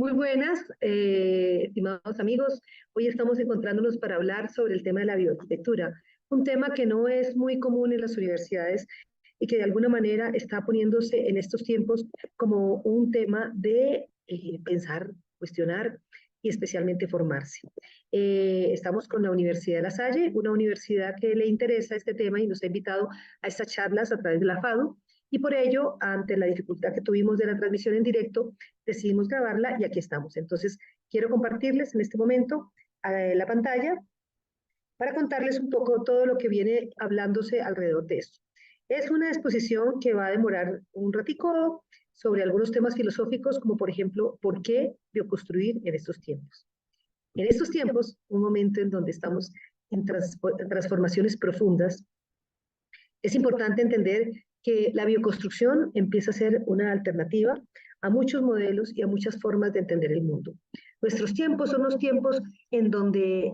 Muy buenas, estimados amigos. Hoy estamos encontrándonos para hablar sobre el tema de la bioarquitectura, un tema que no es muy común en las universidades y que de alguna manera está poniéndose en estos tiempos como un tema de pensar, cuestionar y especialmente formarse. Estamos con la Universidad de La Salle, una universidad que le interesa este tema y nos ha invitado a estas charlas a través de la FADU. Y por ello, ante la dificultad que tuvimos de la transmisión en directo, decidimos grabarla y aquí estamos. Entonces, quiero compartirles en este momento la pantalla para contarles un poco todo lo que viene hablándose alrededor de esto. Es una exposición que va a demorar un ratico sobre algunos temas filosóficos, como por ejemplo, ¿por qué bioconstruir en estos tiempos? En estos tiempos, un momento en donde estamos en transformaciones profundas, es importante entender que la bioconstrucción empieza a ser una alternativa a muchos modelos y a muchas formas de entender el mundo. Nuestros tiempos son los tiempos en donde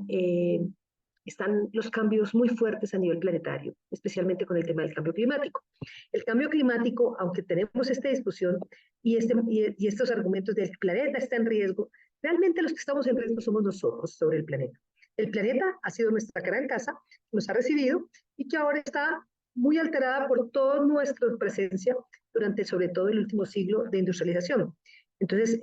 están los cambios muy fuertes a nivel planetario, especialmente con el tema del cambio climático. El cambio climático, aunque tenemos esta discusión y estos argumentos del planeta está en riesgo, realmente los que estamos en riesgo somos nosotros sobre el planeta. El planeta ha sido nuestra gran casa, nos ha recibido y que ahora está muy alterada por toda nuestra presencia durante sobre todo el último siglo de industrialización. Entonces,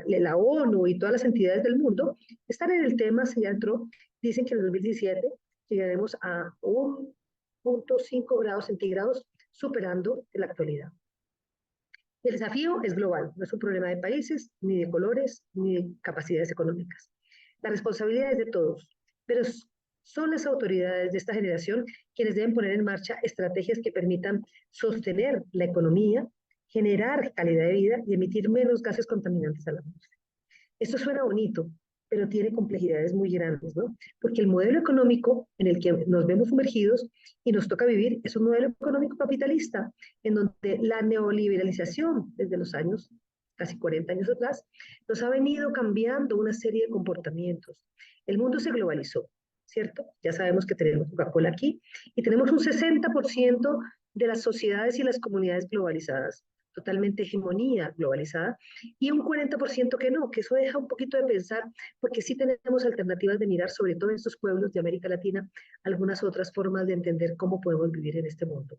la ONU y todas las entidades del mundo están en el tema, se ya entró, dicen que en el 2017 llegaremos a 1.5 grados centígrados, superando en la actualidad. El desafío es global, no es un problema de países, ni de colores, ni de capacidades económicas. La responsabilidad es de todos, pero son las autoridades de esta generación quienes deben poner en marcha estrategias que permitan sostener la economía, generar calidad de vida y emitir menos gases contaminantes a la atmósfera. Esto suena bonito, pero tiene complejidades muy grandes, ¿no? Porque el modelo económico en el que nos vemos sumergidos y nos toca vivir es un modelo económico capitalista, en donde la neoliberalización desde los años, casi 40 años atrás, nos ha venido cambiando una serie de comportamientos. El mundo se globalizó, ¿cierto? Ya sabemos que tenemos Coca-Cola aquí y tenemos un 60% de las sociedades y las comunidades globalizadas, totalmente hegemonía globalizada, y un 40% que no, que eso deja un poquito de pensar, porque sí tenemos alternativas de mirar, sobre todo en estos pueblos de América Latina, algunas otras formas de entender cómo podemos vivir en este mundo.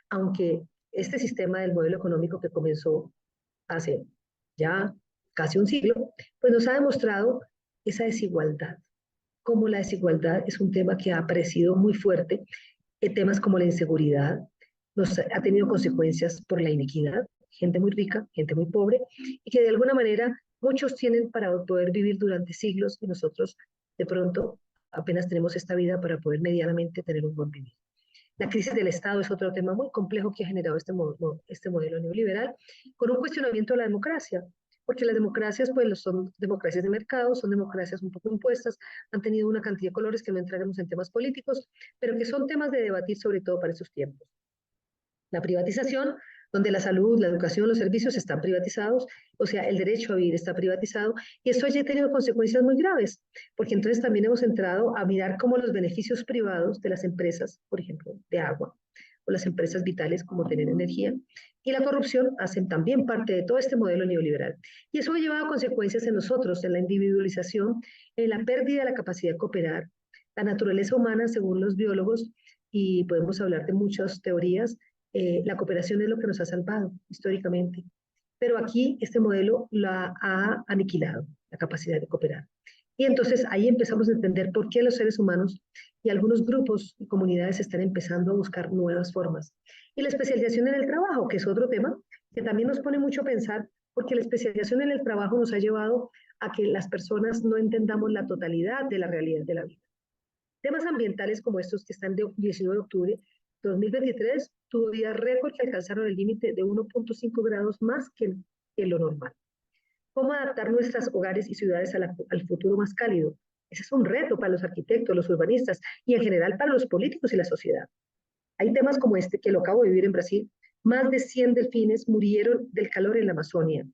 Aunque este sistema del modelo económico que comenzó hace ya casi un siglo, pues nos ha demostrado esa desigualdad, como la desigualdad es un tema que ha aparecido muy fuerte, en temas como la inseguridad, nos ha tenido consecuencias por la inequidad, gente muy rica, gente muy pobre, y que de alguna manera muchos tienen para poder vivir durante siglos y nosotros de pronto apenas tenemos esta vida para poder medianamente tener un buen vivir. La crisis del Estado es otro tema muy complejo que ha generado este modelo neoliberal, con un cuestionamiento de la democracia, porque las democracias pues son democracias de mercado, son democracias un poco impuestas, han tenido una cantidad de colores que no entraremos en temas políticos, pero que son temas de debatir sobre todo para esos tiempos. La privatización, donde la salud, la educación, los servicios están privatizados, o sea, el derecho a vivir está privatizado, y esto ya ha tenido consecuencias muy graves, porque entonces también hemos entrado a mirar cómo los beneficios privados de las empresas, por ejemplo, de agua, o las empresas vitales como tener energía, y la corrupción hacen también parte de todo este modelo neoliberal. Y eso ha llevado a consecuencias en nosotros, en la individualización, en la pérdida de la capacidad de cooperar. La naturaleza humana, según los biólogos, y podemos hablar de muchas teorías, la cooperación es lo que nos ha salvado históricamente. Pero aquí este modelo la ha aniquilado, la capacidad de cooperar. Y entonces ahí empezamos a entender por qué los seres humanos y algunos grupos y comunidades están empezando a buscar nuevas formas. Y la especialización en el trabajo, que es otro tema que también nos pone mucho a pensar, porque la especialización en el trabajo nos ha llevado a que las personas no entendamos la totalidad de la realidad de la vida. Temas ambientales como estos que están de 19 de octubre 2023 tuvo días récord que alcanzaron el límite de 1.5 grados más que lo normal. ¿Cómo adaptar nuestros hogares y ciudades al futuro más cálido? Ese es un reto para los arquitectos, los urbanistas y en general para los políticos y la sociedad. Hay temas como este que lo acabo de vivir en Brasil. Más de 100 delfines murieron del calor en la Amazonia.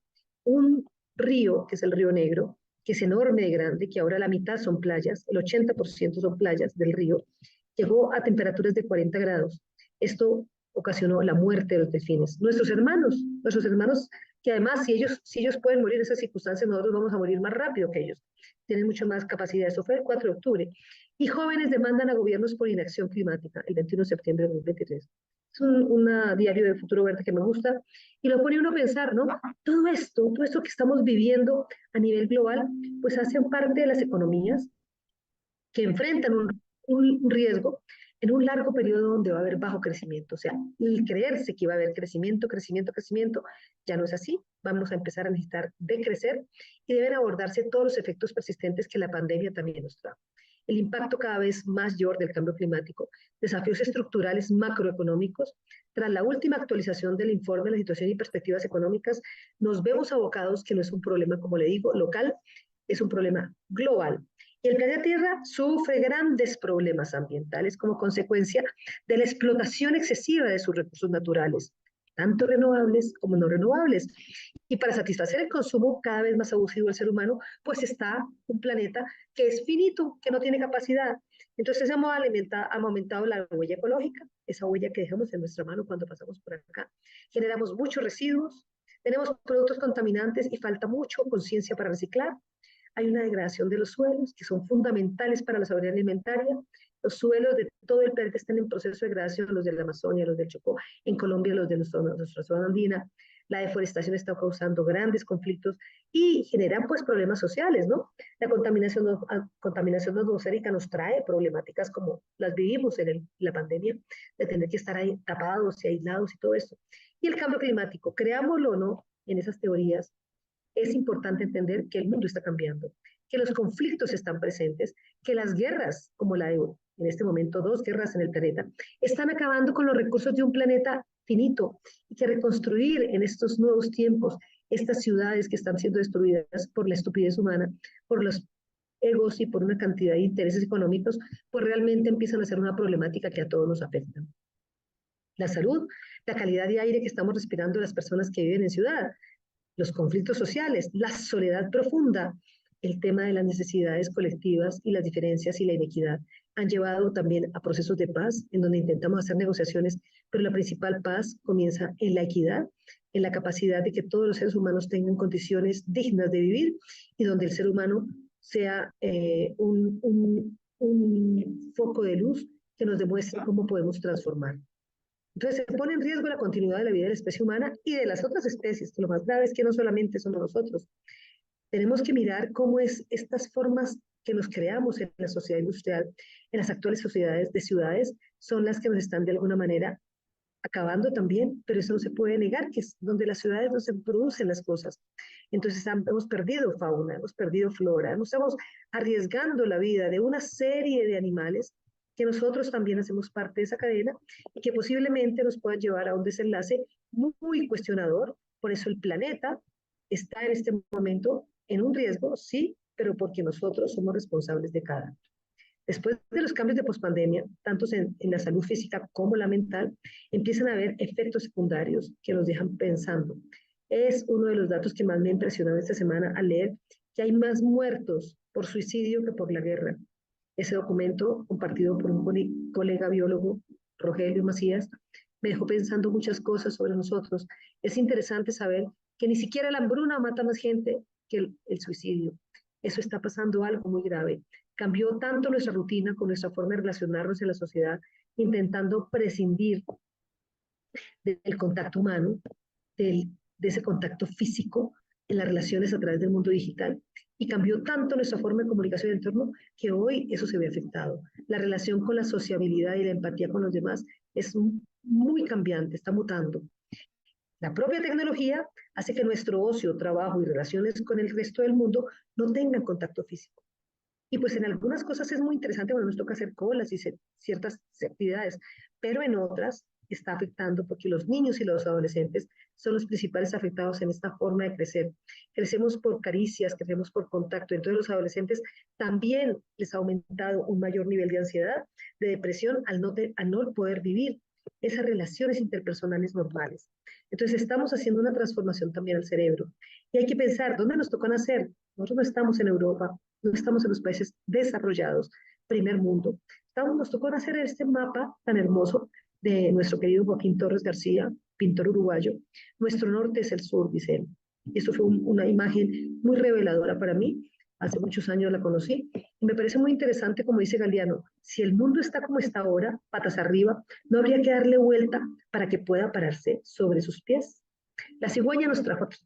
Un río, que es el Río Negro, que es enorme de grande, que ahora la mitad son playas, el 80% son playas del río, llegó a temperaturas de 40 grados. Esto ocasionó la muerte de los delfines. Nuestros hermanos que además si ellos pueden morir en esas circunstancias, nosotros vamos a morir más rápido que ellos. Tienen mucha más capacidad. Eso fue el 4 de octubre. Y jóvenes demandan a gobiernos por inacción climática, el 21 de septiembre de 2023. Es un diario de Futuro Verde que me gusta y lo pone uno a pensar, ¿no? Todo esto que estamos viviendo a nivel global, pues hacen parte de las economías que enfrentan un riesgo en un largo periodo donde va a haber bajo crecimiento. O sea, el creerse que iba a haber crecimiento, ya no es así. Vamos a empezar a necesitar decrecer y deben abordarse todos los efectos persistentes que la pandemia también nos trae. El impacto cada vez mayor del cambio climático, desafíos estructurales macroeconómicos. Tras la última actualización del informe de la situación y perspectivas económicas, nos vemos abocados que no es un problema, como le digo, local, es un problema global. Y el planeta Tierra sufre grandes problemas ambientales como consecuencia de la explotación excesiva de sus recursos naturales, tanto renovables como no renovables. Y para satisfacer el consumo cada vez más abusivo del ser humano, pues está un planeta que es finito, que no tiene capacidad. Entonces hemos aumentado la huella ecológica, esa huella que dejamos en nuestra mano cuando pasamos por acá. Generamos muchos residuos, tenemos productos contaminantes y falta mucho conciencia para reciclar. Hay una degradación de los suelos que son fundamentales para la seguridad alimentaria. Los suelos de todo el planeta están en proceso de degradación, los de la Amazonia, los del Chocó, en Colombia los de nuestra zona andina. La deforestación está causando grandes conflictos y generan pues problemas sociales, ¿no? La contaminación atmosférica nos trae problemáticas como las vivimos en la pandemia, de tener que estar ahí tapados y aislados y todo esto. Y el cambio climático, creámoslo o no en esas teorías, es importante entender que el mundo está cambiando, que los conflictos están presentes, que las guerras, como la de en este momento 2 guerras en el planeta, están acabando con los recursos de un planeta finito y que reconstruir en estos nuevos tiempos estas ciudades que están siendo destruidas por la estupidez humana, por los egos y por una cantidad de intereses económicos, pues realmente empiezan a ser una problemática que a todos nos afecta. La salud, la calidad de aire que estamos respirando las personas que viven en ciudad, los conflictos sociales, la soledad profunda, el tema de las necesidades colectivas y las diferencias y la inequidad han llevado también a procesos de paz en donde intentamos hacer negociaciones, pero la principal paz comienza en la equidad, en la capacidad de que todos los seres humanos tengan condiciones dignas de vivir y donde el ser humano sea un foco de luz que nos demuestre cómo podemos transformar. Entonces se pone en riesgo la continuidad de la vida de la especie humana y de las otras especies, que lo más grave es que no solamente somos nosotros. Tenemos que mirar cómo es estas formas que nos creamos en la sociedad industrial, en las actuales sociedades de ciudades, son las que nos están de alguna manera acabando también, pero eso no se puede negar, que es donde las ciudades no se producen las cosas. Entonces hemos perdido fauna, hemos perdido flora, nos estamos arriesgando la vida de una serie de animales que nosotros también hacemos parte de esa cadena y que posiblemente nos pueda llevar a un desenlace muy cuestionador. Por eso el planeta está en este momento en un riesgo, sí, pero porque nosotros somos responsables de cada. Después de los cambios de pospandemia, tanto en la salud física como la mental, empiezan a haber efectos secundarios que nos dejan pensando. Es uno de los datos que más me ha impresionado esta semana al leer que hay más muertos por suicidio que por la guerra. Ese documento, compartido por un colega biólogo, Rogelio Macías, me dejó pensando muchas cosas sobre nosotros. Es interesante saber que ni siquiera la hambruna mata más gente que el suicidio. Eso está pasando algo muy grave. Cambió tanto nuestra rutina con nuestra forma de relacionarnos en la sociedad, intentando prescindir del contacto humano, de ese contacto físico en las relaciones a través del mundo digital. Y cambió tanto nuestra forma de comunicación en entorno que hoy eso se ve afectado. La relación con la sociabilidad y la empatía con los demás es muy cambiante, está mutando. La propia tecnología hace que nuestro ocio, trabajo y relaciones con el resto del mundo no tengan contacto físico. Y pues en algunas cosas es muy interesante, bueno, nos toca hacer colas y ciertas actividades, pero en otras está afectando porque los niños y los adolescentes son los principales afectados en esta forma de crecer. Crecemos por caricias, crecemos por contacto, entonces los adolescentes también les ha aumentado un mayor nivel de ansiedad, de depresión al no poder vivir esas relaciones interpersonales normales. Entonces estamos haciendo una transformación también al cerebro. Y hay que pensar, ¿dónde nos tocó nacer? Nosotros no estamos en Europa, no estamos en los países desarrollados, primer mundo. Nos tocó hacer este mapa tan hermoso de nuestro querido Joaquín Torres García, pintor uruguayo. Nuestro norte es el sur, dice él. Y eso fue una imagen muy reveladora para mí. Hace muchos años la conocí. Y me parece muy interesante, como dice Galeano, si el mundo está como está ahora, patas arriba, no habría que darle vuelta para que pueda pararse sobre sus pies. La cigüeña nos trajo aquí.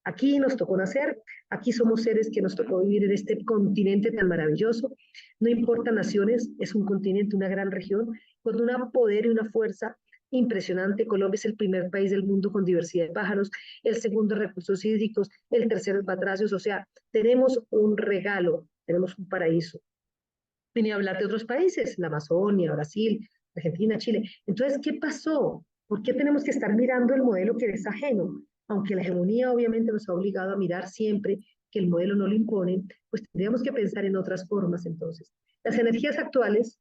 Aquí nos tocó nacer, aquí somos seres que nos tocó vivir en este continente tan maravilloso. No importa naciones, es un continente, una gran región, con un poder y una fuerza impresionante. Colombia es el primer país del mundo con diversidad de pájaros, el segundo recursos hídricos, el tercero batracios, o sea, tenemos un regalo, tenemos un paraíso. Venía a hablar de otros países, la Amazonia, Brasil, Argentina, Chile. Entonces, ¿qué pasó? ¿Por qué tenemos que estar mirando el modelo que es ajeno? Aunque la hegemonía obviamente nos ha obligado a mirar siempre que el modelo no lo impone, pues tendríamos que pensar en otras formas entonces. Las energías actuales,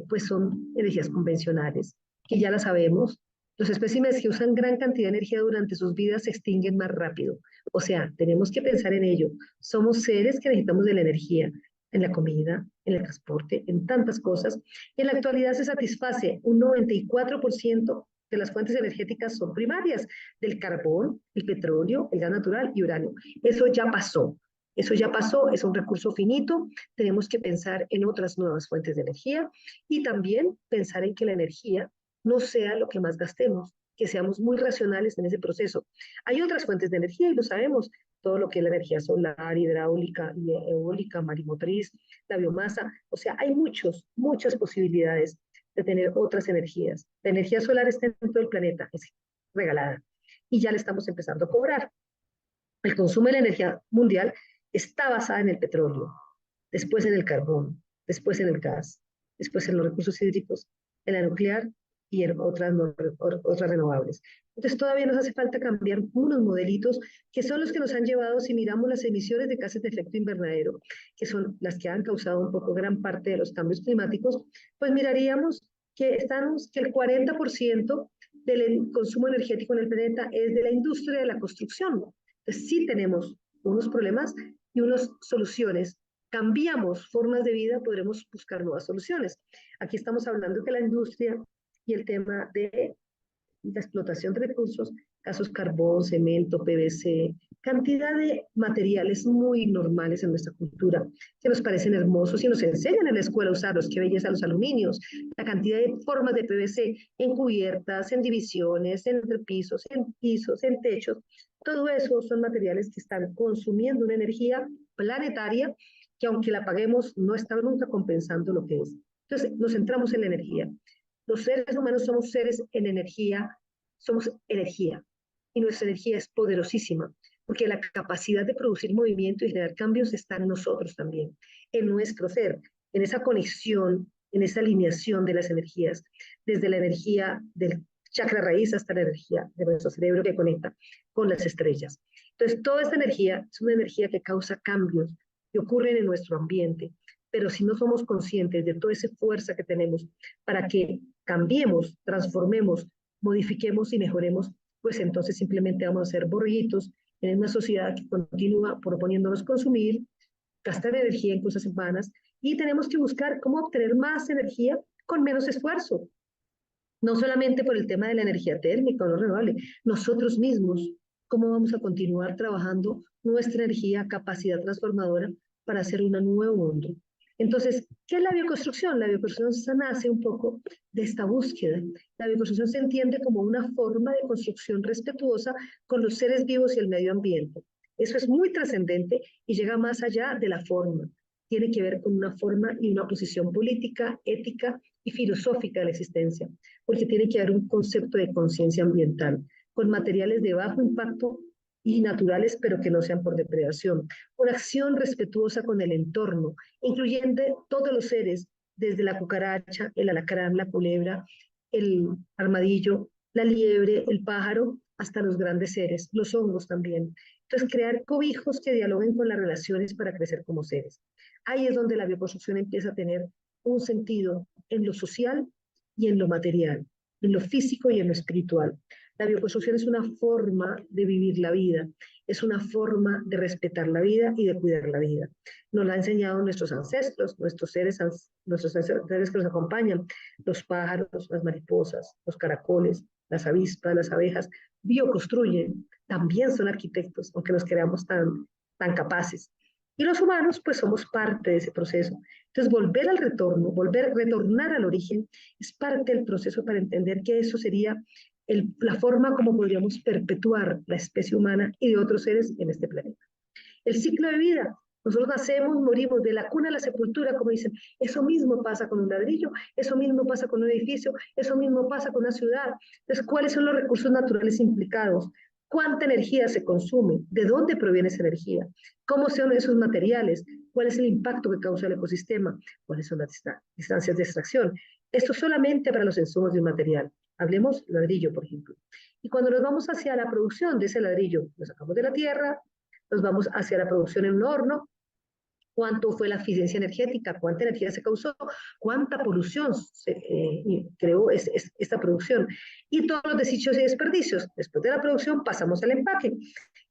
pues son energías convencionales, que ya las sabemos. Los especímenes que usan gran cantidad de energía durante sus vidas se extinguen más rápido. O sea, tenemos que pensar en ello. Somos seres que necesitamos de la energía en la comida, en el transporte, en tantas cosas. Y en la actualidad se satisface un 94% de las fuentes energéticas son primarias, del carbón, el petróleo, el gas natural y uranio. Eso ya pasó. Eso ya pasó, es un recurso finito, tenemos que pensar en otras nuevas fuentes de energía y también pensar en que la energía no sea lo que más gastemos, que seamos muy racionales en ese proceso. Hay otras fuentes de energía y lo sabemos, todo lo que es la energía solar, hidráulica, eólica, marimotriz, la biomasa, o sea, hay muchas posibilidades de tener otras energías. La energía solar está en todo el planeta, es regalada y ya le estamos empezando a cobrar. El consumo de la energía mundial está basada en el petróleo, después en el carbón, después en el gas, después en los recursos hídricos, en la nuclear y en otras renovables. Entonces todavía nos hace falta cambiar unos modelitos que son los que nos han llevado, si miramos las emisiones de gases de efecto invernadero, que son las que han causado un poco gran parte de los cambios climáticos, pues miraríamos que el 40% del consumo energético en el planeta es de la industria de la construcción. Entonces sí tenemos unos problemas y unas soluciones. Cambiamos formas de vida, podremos buscar nuevas soluciones. Aquí estamos hablando que la industria y el tema de la explotación de recursos, casos carbón, cemento, PVC, cantidad de materiales muy normales en nuestra cultura, que nos parecen hermosos y nos enseñan en la escuela a usarlos, qué belleza los aluminios, la cantidad de formas de PVC en cubiertas, en divisiones, en pisos, en techos, todo eso son materiales que están consumiendo una energía planetaria que aunque la paguemos no está nunca compensando lo que es. Entonces nos centramos en la energía. Los seres humanos somos seres en energía, somos energía, y nuestra energía es poderosísima, porque la capacidad de producir movimiento y generar cambios está en nosotros también, en nuestro ser, en esa conexión, en esa alineación de las energías, desde la energía del chakra raíz hasta la energía de nuestro cerebro que conecta con las estrellas. Entonces, toda esta energía es una energía que causa cambios que ocurren en nuestro ambiente, pero si no somos conscientes de toda esa fuerza que tenemos para que cambiemos, transformemos, modifiquemos y mejoremos, pues entonces simplemente vamos a ser borreguitos en una sociedad que continúa proponiéndonos consumir, gastar energía en cosas vanas y tenemos que buscar cómo obtener más energía con menos esfuerzo. No solamente por el tema de la energía térmica o no renovable, nosotros mismos, cómo vamos a continuar trabajando nuestra energía, capacidad transformadora para hacer un nuevo mundo. Entonces, ¿qué es la bioconstrucción? La bioconstrucción nace un poco de esta búsqueda. La bioconstrucción se entiende como una forma de construcción respetuosa con los seres vivos y el medio ambiente. Eso es muy trascendente y llega más allá de la forma. Tiene que ver con una forma y una posición política, ética y filosófica de la existencia, porque tiene que haber un concepto de conciencia ambiental, con materiales de bajo impacto y naturales, pero que no sean por depredación. Una acción respetuosa con el entorno, incluyendo todos los seres, desde la cucaracha, el alacrán, la culebra, el armadillo, la liebre, el pájaro, hasta los grandes seres, los hongos también. Entonces, crear cobijos que dialoguen con las relaciones para crecer como seres. Ahí es donde la bioconstrucción empieza a tener un sentido en lo social y en lo material, en lo físico y en lo espiritual. La bioconstrucción es una forma de vivir la vida, es una forma de respetar la vida y de cuidar la vida. Nos la han enseñado nuestros ancestros, nuestros seres que nos acompañan, los pájaros, las mariposas, los caracoles, las avispas, las abejas, bioconstruyen, también son arquitectos, aunque nos creamos tan capaces. Y los humanos, pues somos parte de ese proceso. Entonces, volver al retorno, retornar al origen, es parte del proceso para entender que eso sería la forma como podríamos perpetuar la especie humana y de otros seres en este planeta. El ciclo de vida. Nosotros nacemos, morimos de la cuna a la sepultura, como dicen. Eso mismo pasa con un ladrillo, eso mismo pasa con un edificio, eso mismo pasa con una ciudad. Entonces, ¿cuáles son los recursos naturales implicados? ¿Cuánta energía se consume? ¿De dónde proviene esa energía? ¿Cómo son esos materiales? ¿Cuál es el impacto que causa el ecosistema? ¿Cuáles son las distancias de extracción? Esto solamente para los insumos de un material. Hablemos ladrillo, por ejemplo. Y cuando nos vamos hacia la producción de ese ladrillo, lo sacamos de la tierra, nos vamos hacia la producción en un horno, cuánto fue la eficiencia energética, cuánta energía se causó, cuánta polución creó esta producción y todos los desechos y desperdicios. Después de la producción pasamos al empaque,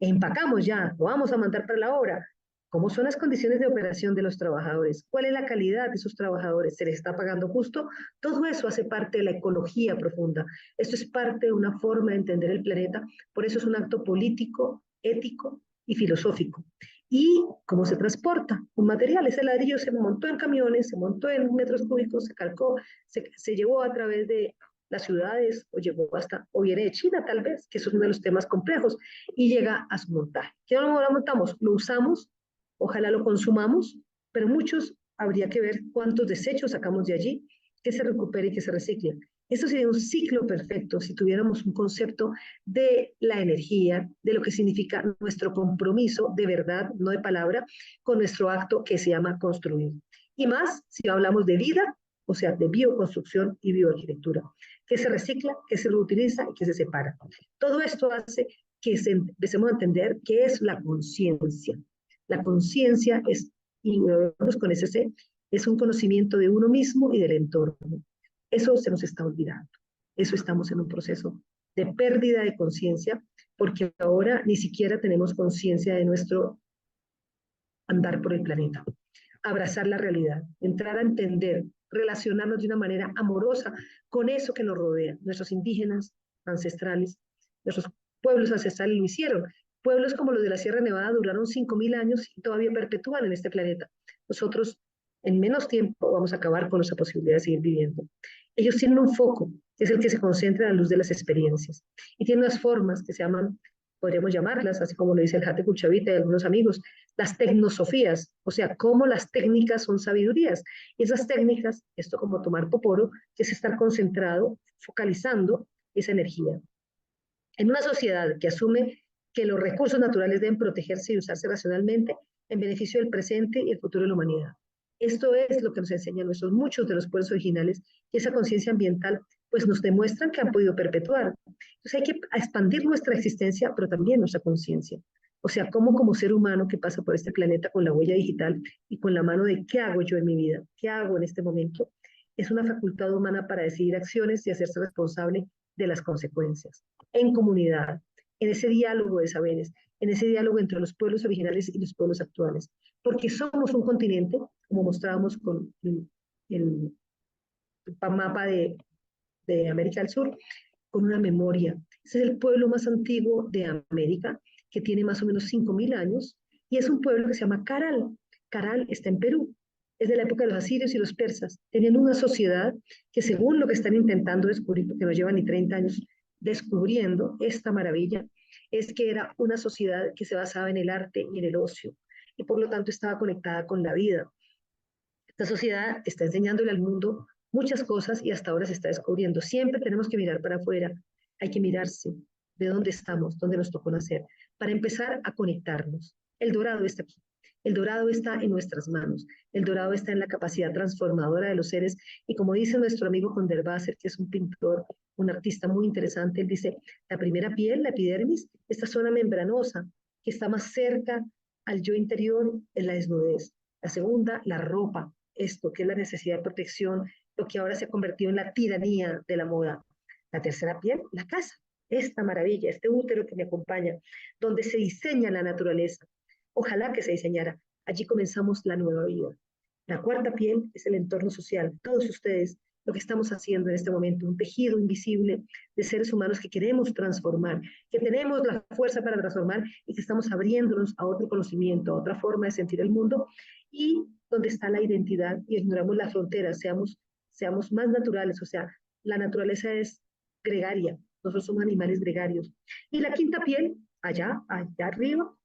empacamos ya, lo vamos a mandar para la obra. ¿Cómo son las condiciones de operación de los trabajadores? ¿Cuál es la calidad de esos trabajadores? ¿Se les está pagando justo? Todo eso hace parte de la ecología profunda. Esto es parte de una forma de entender el planeta. Por eso es un acto político, ético y filosófico. Y cómo se transporta un material. Ese ladrillo se montó en camiones, se montó en metros cúbicos, se calcó, se llevó a través de las ciudades o llegó hasta, o viene de China tal vez, que eso es uno de los temas complejos, y llega a su montaje. ¿Qué no lo montamos? Lo usamos, ojalá lo consumamos, pero muchos habría que ver cuántos desechos sacamos de allí, que se recupere y que se recicle. Esto sería un ciclo perfecto si tuviéramos un concepto de la energía, de lo que significa nuestro compromiso de verdad, no de palabra, con nuestro acto que se llama construir. Y más si hablamos de vida, o sea, de bioconstrucción y bioarquitectura, que se recicla, que se reutiliza y que se separa. Todo esto hace que empecemos a entender qué es la conciencia. La conciencia es, y nosotros con ese es un conocimiento de uno mismo y del entorno. Eso se nos está olvidando. Eso estamos en un proceso de pérdida de conciencia, porque ahora ni siquiera tenemos conciencia de nuestro andar por el planeta. Abrazar la realidad, entrar a entender, relacionarnos de una manera amorosa con eso que nos rodea. Nuestros indígenas ancestrales, nuestros pueblos ancestrales lo hicieron. Pueblos como los de la Sierra Nevada duraron 5.000 años y todavía perpetúan en este planeta. Nosotros en menos tiempo vamos a acabar con esa posibilidad de seguir viviendo. Ellos tienen un foco, que es el que se concentra en la luz de las experiencias. Y tienen unas formas que se llaman, podríamos llamarlas, así como lo dice el Jate Kuchavita y algunos amigos, las tecnosofías, o sea, cómo las técnicas son sabidurías. Y esas técnicas, esto como tomar poporo, que es estar concentrado, focalizando esa energía. En una sociedad que asume que los recursos naturales deben protegerse y usarse racionalmente en beneficio del presente y el futuro de la humanidad. Esto es lo que nos enseñan muchos de los pueblos originales, y esa conciencia ambiental pues nos demuestran que han podido perpetuar. Entonces hay que expandir nuestra existencia, pero también nuestra conciencia. O sea, cómo como ser humano que pasa por este planeta con la huella digital y con la mano de qué hago yo en mi vida, qué hago en este momento, es una facultad humana para decidir acciones y hacerse responsable de las consecuencias. En comunidad, en ese diálogo de saberes, en ese diálogo entre los pueblos originales y los pueblos actuales. Porque somos un continente, como mostrábamos con el mapa de América del Sur, con una memoria. Ese es el pueblo más antiguo de América, que tiene más o menos 5.000 años, y es un pueblo que se llama Caral. Caral está en Perú. Es de la época de los asirios y los persas. Tenían una sociedad que, según lo que están intentando descubrir, porque no llevan ni 30 años descubriendo esta maravilla, es que era una sociedad que se basaba en el arte y en el ocio, y por lo tanto estaba conectada con la vida. Esta sociedad está enseñándole al mundo muchas cosas y hasta ahora se está descubriendo. Siempre tenemos que mirar para afuera, hay que mirarse de dónde estamos, dónde nos tocó nacer, para empezar a conectarnos. El dorado está aquí. El dorado está en nuestras manos. El dorado está en la capacidad transformadora de los seres. Y como dice nuestro amigo Conderbasser, que es un pintor, un artista muy interesante, él dice, la primera piel, la epidermis, esta zona membranosa que está más cerca al yo interior, es la desnudez. La segunda, la ropa, esto que es la necesidad de protección, lo que ahora se ha convertido en la tiranía de la moda. La tercera piel, la casa, esta maravilla, este útero que me acompaña, donde se diseña la naturaleza. Ojalá que se diseñara. Allí comenzamos la nueva vida. La cuarta piel es el entorno social. Todos ustedes lo que estamos haciendo en este momento, un tejido invisible de seres humanos que queremos transformar, que tenemos la fuerza para transformar y que estamos abriéndonos a otro conocimiento, a otra forma de sentir el mundo y donde está la identidad y ignoramos las fronteras, seamos más naturales, o sea, la naturaleza es gregaria, nosotros somos animales gregarios. Y la quinta piel, allá arriba,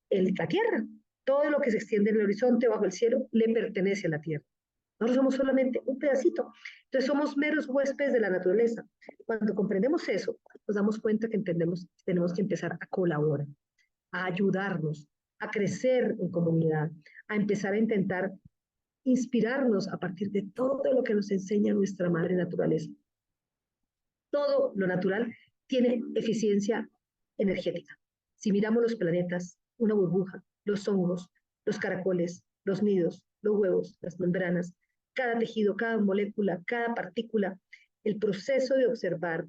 la tierra. Todo lo que se extiende en el horizonte, bajo el cielo, le pertenece a la tierra. Nosotros somos solamente un pedacito. Entonces somos meros huéspedes de la naturaleza. Cuando comprendemos eso, nos damos cuenta que tenemos que empezar a colaborar, a ayudarnos, a crecer en comunidad, a empezar a intentar inspirarnos a partir de todo lo que nos enseña nuestra madre naturaleza. Todo lo natural tiene eficiencia energética. Si miramos los planetas, una burbuja, los hongos, los caracoles, los nidos, los huevos, las membranas, cada tejido, cada molécula, cada partícula, el proceso de observar,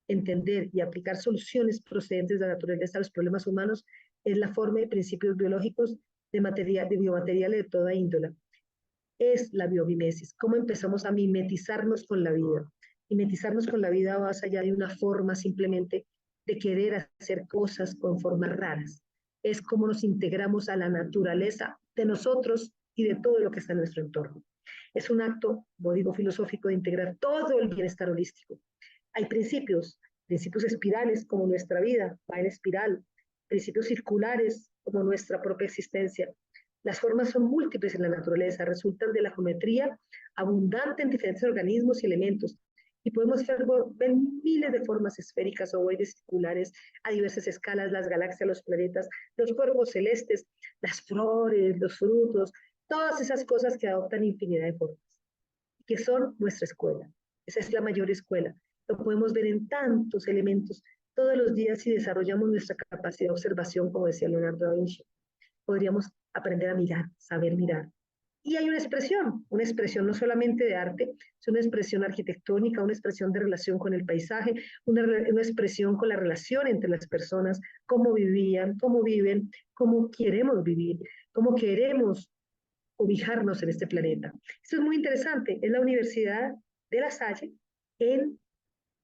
entender y aplicar soluciones procedentes de la naturaleza a los problemas humanos es la forma de principios biológicos de biomateriales de toda índole. Es la biomimesis, cómo empezamos a mimetizarnos con la vida. Mimetizarnos con la vida va más allá de una forma simplemente de querer hacer cosas con formas raras. Es cómo nos integramos a la naturaleza de nosotros y de todo lo que está en nuestro entorno. Es un acto, como digo, filosófico de integrar todo el bienestar holístico. Hay principios espirales como nuestra vida va en espiral, principios circulares como nuestra propia existencia. Las formas son múltiples en la naturaleza, resultan de la geometría abundante en diferentes organismos y elementos. Y podemos ver miles de formas esféricas, ovoides, circulares, a diversas escalas, las galaxias, los planetas, los cuerpos celestes, las flores, los frutos, todas esas cosas que adoptan infinidad de formas, que son nuestra escuela. Esa es la mayor escuela. Lo podemos ver en tantos elementos todos los días si desarrollamos nuestra capacidad de observación, como decía Leonardo da Vinci. Podríamos aprender a mirar, saber mirar. Y hay una expresión no solamente de arte, es una expresión arquitectónica, una expresión de relación con el paisaje, una expresión con la relación entre las personas, cómo vivían, cómo viven, cómo queremos vivir, cómo queremos ubicarnos en este planeta. Esto es muy interesante, es la Universidad de La Salle en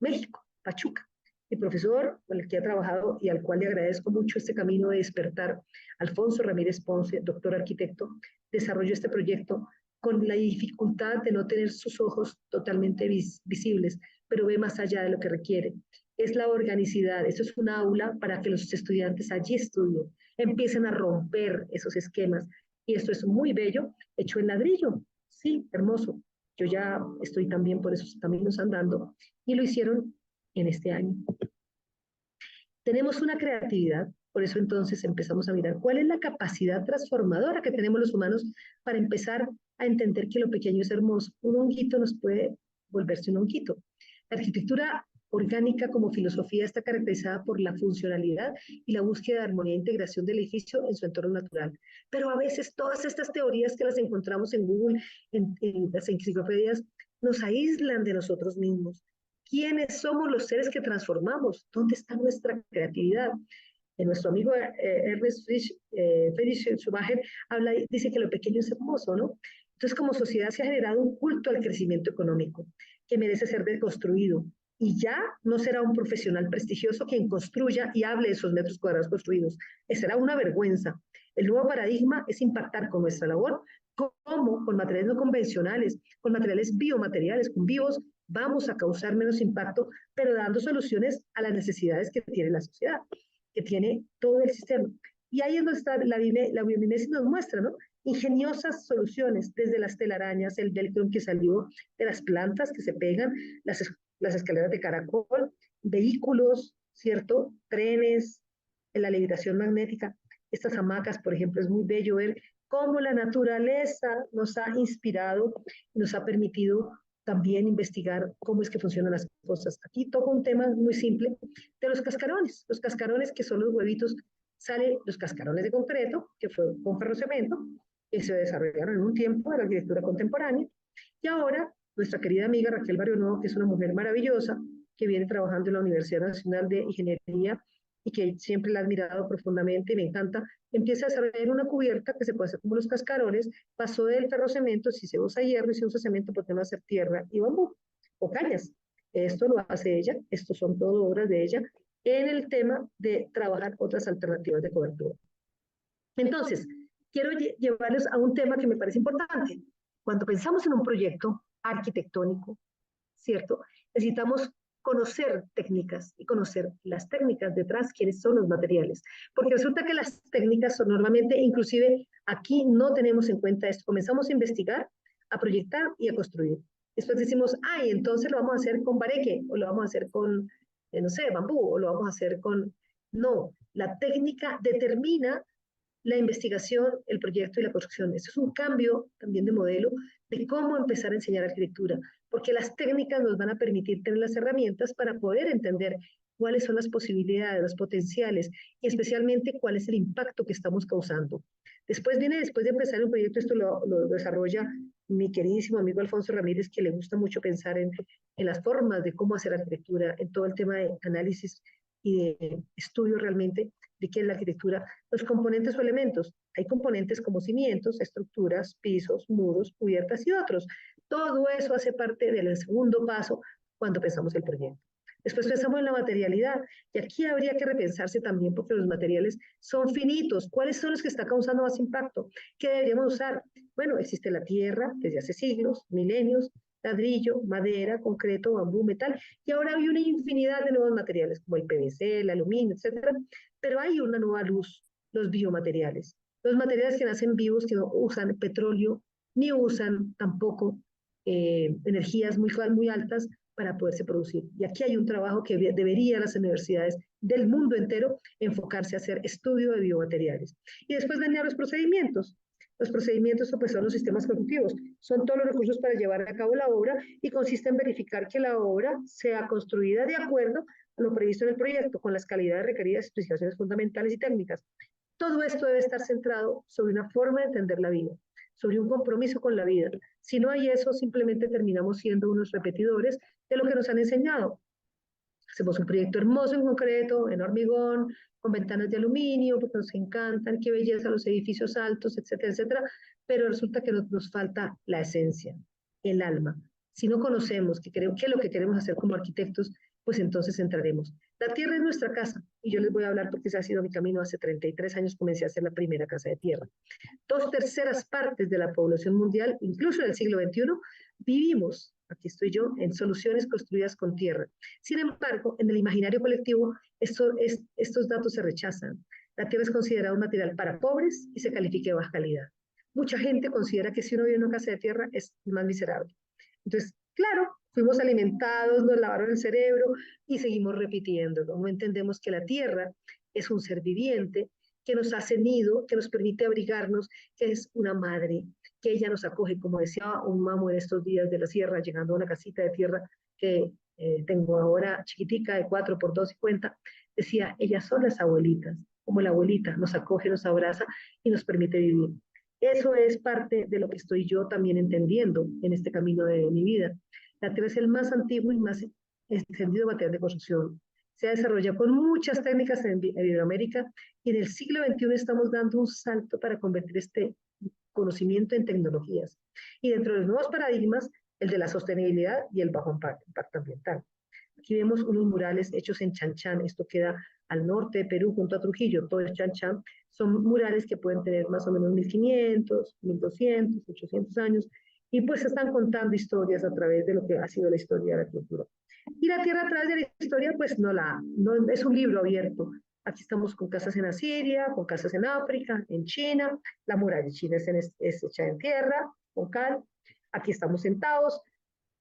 México, Pachuca. Mi profesor, con el que he trabajado y al cual le agradezco mucho este camino de despertar, Alfonso Ramírez Ponce, doctor arquitecto, desarrolló este proyecto con la dificultad de no tener sus ojos totalmente visibles, pero ve más allá de lo que requiere. Es la organicidad, eso es un aula para que los estudiantes allí estudien, empiecen a romper esos esquemas. Y esto es muy bello, hecho en ladrillo. Sí, hermoso. Yo ya estoy también por esos caminos andando y lo hicieron en este año. Tenemos una creatividad, por eso entonces empezamos a mirar cuál es la capacidad transformadora que tenemos los humanos para empezar a entender que lo pequeño es hermoso. Un honguito nos puede volverse un honguito. La arquitectura orgánica como filosofía está caracterizada por la funcionalidad y la búsqueda de armonía e integración del edificio en su entorno natural. Pero a veces todas estas teorías que las encontramos en Google, en las enciclopedias, nos aíslan de nosotros mismos. ¿Quiénes somos los seres que transformamos? ¿Dónde está nuestra creatividad? Nuestro amigo Ernest Friedrich Schumacher dice que lo pequeño es hermoso, ¿no? Entonces, como sociedad se ha generado un culto al crecimiento económico que merece ser deconstruido. Y ya no será un profesional prestigioso quien construya y hable de esos metros cuadrados construidos. Será una vergüenza. El nuevo paradigma es impactar con nuestra labor, como con materiales no convencionales, con materiales biomateriales, con vivos, vamos a causar menos impacto, pero dando soluciones a las necesidades que tiene la sociedad, que tiene todo el sistema. Y ahí es donde está la biomimesis nos muestra, ¿no? Ingeniosas soluciones, desde las telarañas, el velcro que salió de las plantas que se pegan, las escaleras de caracol, vehículos, ¿cierto? Trenes, la levitación magnética. Estas hamacas, por ejemplo, es muy bello ver cómo la naturaleza nos ha inspirado, nos ha permitido también investigar cómo es que funcionan las cosas. Aquí toco un tema muy simple de los cascarones que son los huevitos, salen los cascarones de concreto, que fue con ferrocemento, que se desarrollaron en un tiempo de la arquitectura contemporánea, y ahora nuestra querida amiga Raquel Barrionuevo, que es una mujer maravillosa, que viene trabajando en la Universidad Nacional de Ingeniería y que siempre la he admirado profundamente y me encanta, empieza a desarrollar una cubierta que se puede hacer como los cascarones, pasó del ferrocemento, si se usa hierro y se usa cemento, ¿por qué no hacer tierra y bambú? o cañas. Esto lo hace ella, estos son todo obras de ella en el tema de trabajar otras alternativas de cobertura. Entonces, quiero llevarles a un tema que me parece importante. Cuando pensamos en un proyecto arquitectónico, ¿cierto? Necesitamos conocer técnicas y conocer las técnicas detrás, quiénes son los materiales. Porque resulta que las técnicas son normalmente, inclusive aquí no tenemos en cuenta esto. Comenzamos a investigar, a proyectar y a construir. Después decimos, ay, entonces lo vamos a hacer con bareque, o lo vamos a hacer con, no sé, bambú, o lo vamos a hacer con... No, la técnica determina la investigación, el proyecto y la construcción. Eso es un cambio también de modelo de cómo empezar a enseñar arquitectura, porque las técnicas nos van a permitir tener las herramientas para poder entender cuáles son las posibilidades, los potenciales y especialmente cuál es el impacto que estamos causando. Después de empezar un proyecto, esto lo desarrolla mi queridísimo amigo Alfonso Ramírez, que le gusta mucho pensar en las formas de cómo hacer arquitectura, en todo el tema de análisis y de estudio realmente de qué es la arquitectura, los componentes o elementos. Hay componentes como cimientos, estructuras, pisos, muros, cubiertas y otros. Todo eso hace parte del segundo paso cuando pensamos el proyecto. Después pensamos en la materialidad, y aquí habría que repensarse también porque los materiales son finitos. ¿Cuáles son los que están causando más impacto? ¿Qué deberíamos usar? Bueno, existe la tierra desde hace siglos, milenios, ladrillo, madera, concreto, bambú, metal, y ahora hay una infinidad de nuevos materiales como el PVC, el aluminio, etcétera. Pero hay una nueva luz, los biomateriales. Los materiales que nacen vivos, que no usan petróleo, ni usan tampoco energías muy altas para poderse producir. Y aquí hay un trabajo que debería las universidades del mundo entero enfocarse a hacer estudio de biomateriales. Y después venir a los procedimientos. Los procedimientos pues, son los sistemas constructivos, son todos los recursos para llevar a cabo la obra y consiste en verificar que la obra sea construida de acuerdo a lo previsto en el proyecto, con las calidades requeridas, especificaciones fundamentales y técnicas. Todo esto debe estar centrado sobre una forma de entender la vida, sobre un compromiso con la vida. Si no hay eso, simplemente terminamos siendo unos repetidores de lo que nos han enseñado. Hacemos un proyecto hermoso en concreto, en hormigón, con ventanas de aluminio, porque nos encantan, qué belleza los edificios altos, etcétera, etcétera, pero resulta que nos falta la esencia, el alma. Si no conocemos qué es lo que queremos hacer como arquitectos, pues entonces entraremos. La tierra es nuestra casa, y yo les voy a hablar porque ese ha sido mi camino. Hace 33 años comencé a hacer la primera casa de tierra. 2/3 de la población mundial, incluso en el siglo XXI, vivimos, aquí estoy yo, en soluciones construidas con tierra. Sin embargo, en el imaginario colectivo, estos datos se rechazan. La tierra es considerada un material para pobres y se califica de baja calidad. Mucha gente considera que si uno vive en una casa de tierra es más miserable. Entonces, claro, fuimos alimentados, nos lavaron el cerebro y seguimos repitiéndolo. No entendemos que la tierra es un ser viviente que nos hace nido, que nos permite abrigarnos, que es una madre, que ella nos acoge, como decía un mamo en estos días de la sierra, llegando a una casita de tierra que tengo ahora chiquitica de 4 por 2,50, decía, ellas son las abuelitas, como la abuelita nos acoge, nos abraza y nos permite vivir. Eso es parte de lo que estoy yo también entendiendo en este camino de mi vida. La tierra es el más antiguo y más extendido material de construcción. Se ha desarrollado con muchas técnicas en Iberoamérica y en el siglo XXI estamos dando un salto para convertir este conocimiento en tecnologías. Y dentro de los nuevos paradigmas, el de la sostenibilidad y el bajo impacto ambiental. Aquí vemos unos murales hechos en Chanchán, esto queda al norte de Perú, junto a Trujillo, todo es Chanchán. Son murales que pueden tener más o menos 1500, 1200, 800 años, y pues están contando historias a través de lo que ha sido la historia de la cultura. Y la tierra a través de la historia, pues no es un libro abierto. Aquí estamos con casas en Asiria, con casas en África, en China, la muralla china es hecha en tierra, con cal. Aquí estamos sentados,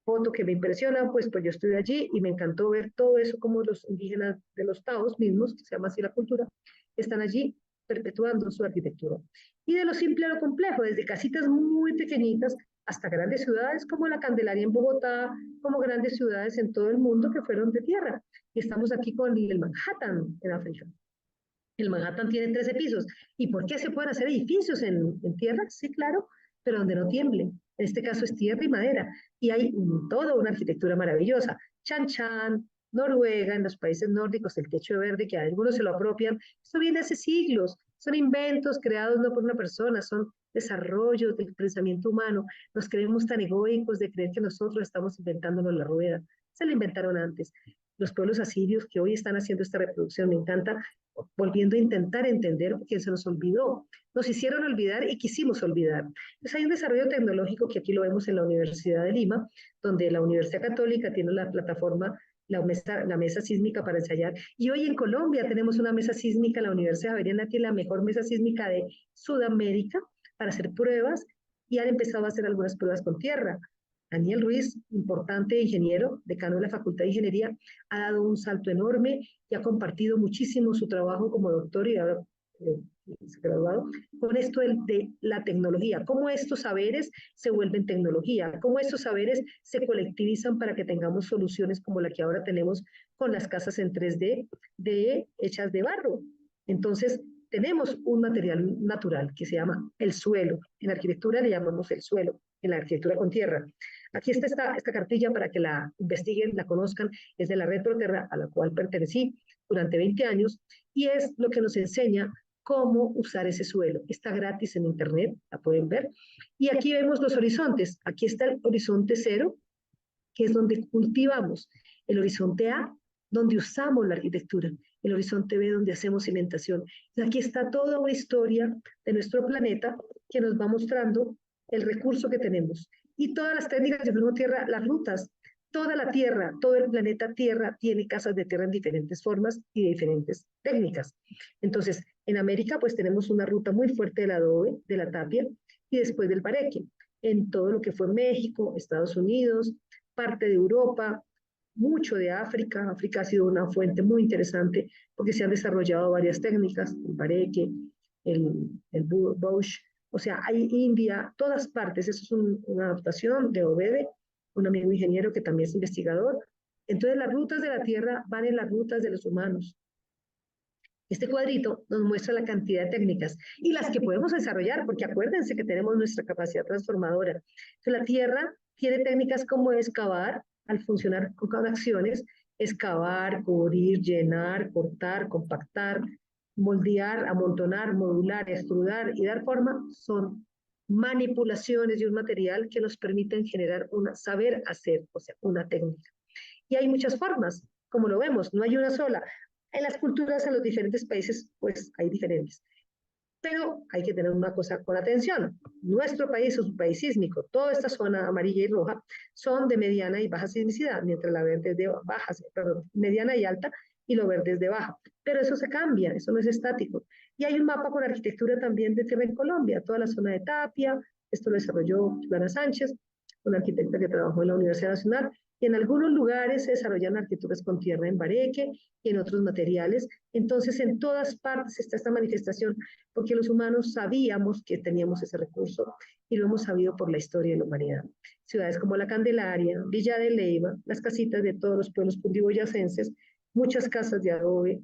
foto que me impresiona, pues yo estuve allí y me encantó ver todo eso, como los indígenas de los Taos mismos, que se llama así la cultura, están allí perpetuando su arquitectura. Y de lo simple a lo complejo, desde casitas muy pequeñitas hasta grandes ciudades como la Candelaria en Bogotá, como grandes ciudades en todo el mundo que fueron de tierra. Y estamos aquí con el Manhattan en África. El Manhattan tiene 13 pisos. ¿Y por qué se pueden hacer edificios en tierra? Sí, claro, pero donde no tiemble. En este caso es tierra y madera. Y hay toda una arquitectura maravillosa. Chan Chan, Noruega, en los países nórdicos, el techo verde, que algunos se lo apropian, esto viene hace siglos, son inventos creados no por una persona, son desarrollos del pensamiento humano. Nos creemos tan egoicos de creer que nosotros estamos inventándonos la rueda. Se la inventaron antes. Los pueblos asirios que hoy están haciendo esta reproducción, me encanta, volviendo a intentar entender porque se nos olvidó. Nos hicieron olvidar y quisimos olvidar. Entonces hay un desarrollo tecnológico que aquí lo vemos en la Universidad de Lima, donde la Universidad Católica tiene la plataforma la mesa sísmica para ensayar. Y hoy en Colombia tenemos una mesa sísmica, la Universidad Javeriana tiene la mejor mesa sísmica de Sudamérica para hacer pruebas y han empezado a hacer algunas pruebas con tierra. Daniel Ruiz, importante ingeniero, decano de la Facultad de Ingeniería, ha dado un salto enorme y ha compartido muchísimo su trabajo como doctor y ahora graduado con esto de la tecnología, cómo estos saberes se vuelven tecnología, cómo estos saberes se colectivizan para que tengamos soluciones como la que ahora tenemos con las casas en 3D hechas de barro. Entonces, tenemos un material natural que se llama el suelo. En arquitectura le llamamos el suelo, en la arquitectura con tierra. Aquí está esta cartilla para que la investiguen, la conozcan, es de la Red Proterra, a la cual pertenecí durante 20 años, y es lo que nos enseña cómo usar ese suelo. Está gratis en internet, la pueden ver. Y aquí vemos los horizontes. Aquí está el horizonte 0, que es donde cultivamos. El horizonte A, donde usamos la arquitectura. El horizonte B, donde hacemos cimentación. Y aquí está toda una historia de nuestro planeta que nos va mostrando el recurso que tenemos. Y todas las técnicas de flujo tierra, las rutas, toda la Tierra, todo el planeta Tierra tiene casas de tierra en diferentes formas y de diferentes técnicas. Entonces, en América, pues tenemos una ruta muy fuerte del adobe, de la tapia y después del bareque. En todo lo que fue México, Estados Unidos, parte de Europa, mucho de África. África ha sido una fuente muy interesante porque se han desarrollado varias técnicas, el bareque, el Bausch, o sea, hay India, todas partes. Eso es una adaptación de Obede, un amigo ingeniero que también es investigador. Entonces, las rutas de la Tierra van en las rutas de los humanos. Este cuadrito nos muestra la cantidad de técnicas y las que podemos desarrollar, porque acuérdense que tenemos nuestra capacidad transformadora. Entonces, la Tierra tiene técnicas como excavar, al funcionar con acciones, excavar, cubrir, llenar, cortar, compactar, moldear, amontonar, modular, extrudar y dar forma, son manipulaciones de un material que nos permiten generar un saber hacer, o sea, una técnica. Y hay muchas formas, como lo vemos, no hay una sola. En las culturas, en los diferentes países, pues hay diferentes. Pero hay que tener una cosa con atención. Nuestro país es un país sísmico. Toda esta zona amarilla y roja son de mediana y baja sismicidad, mientras la verde es de baja, perdón, mediana y alta, y lo verde es de baja. Pero eso se cambia, eso no es estático. Y hay un mapa con arquitectura también de tierra en Colombia, toda la zona de Tapia, esto lo desarrolló Ivana Sánchez, una arquitecta que trabajó en la Universidad Nacional, y en algunos lugares se desarrollan arquitecturas con tierra en bareque y en otros materiales. Entonces, en todas partes está esta manifestación, porque los humanos sabíamos que teníamos ese recurso y lo hemos sabido por la historia de la humanidad. Ciudades como La Candelaria, Villa de Leyva, las casitas de todos los pueblos cundiboyacenses, muchas casas de adobe,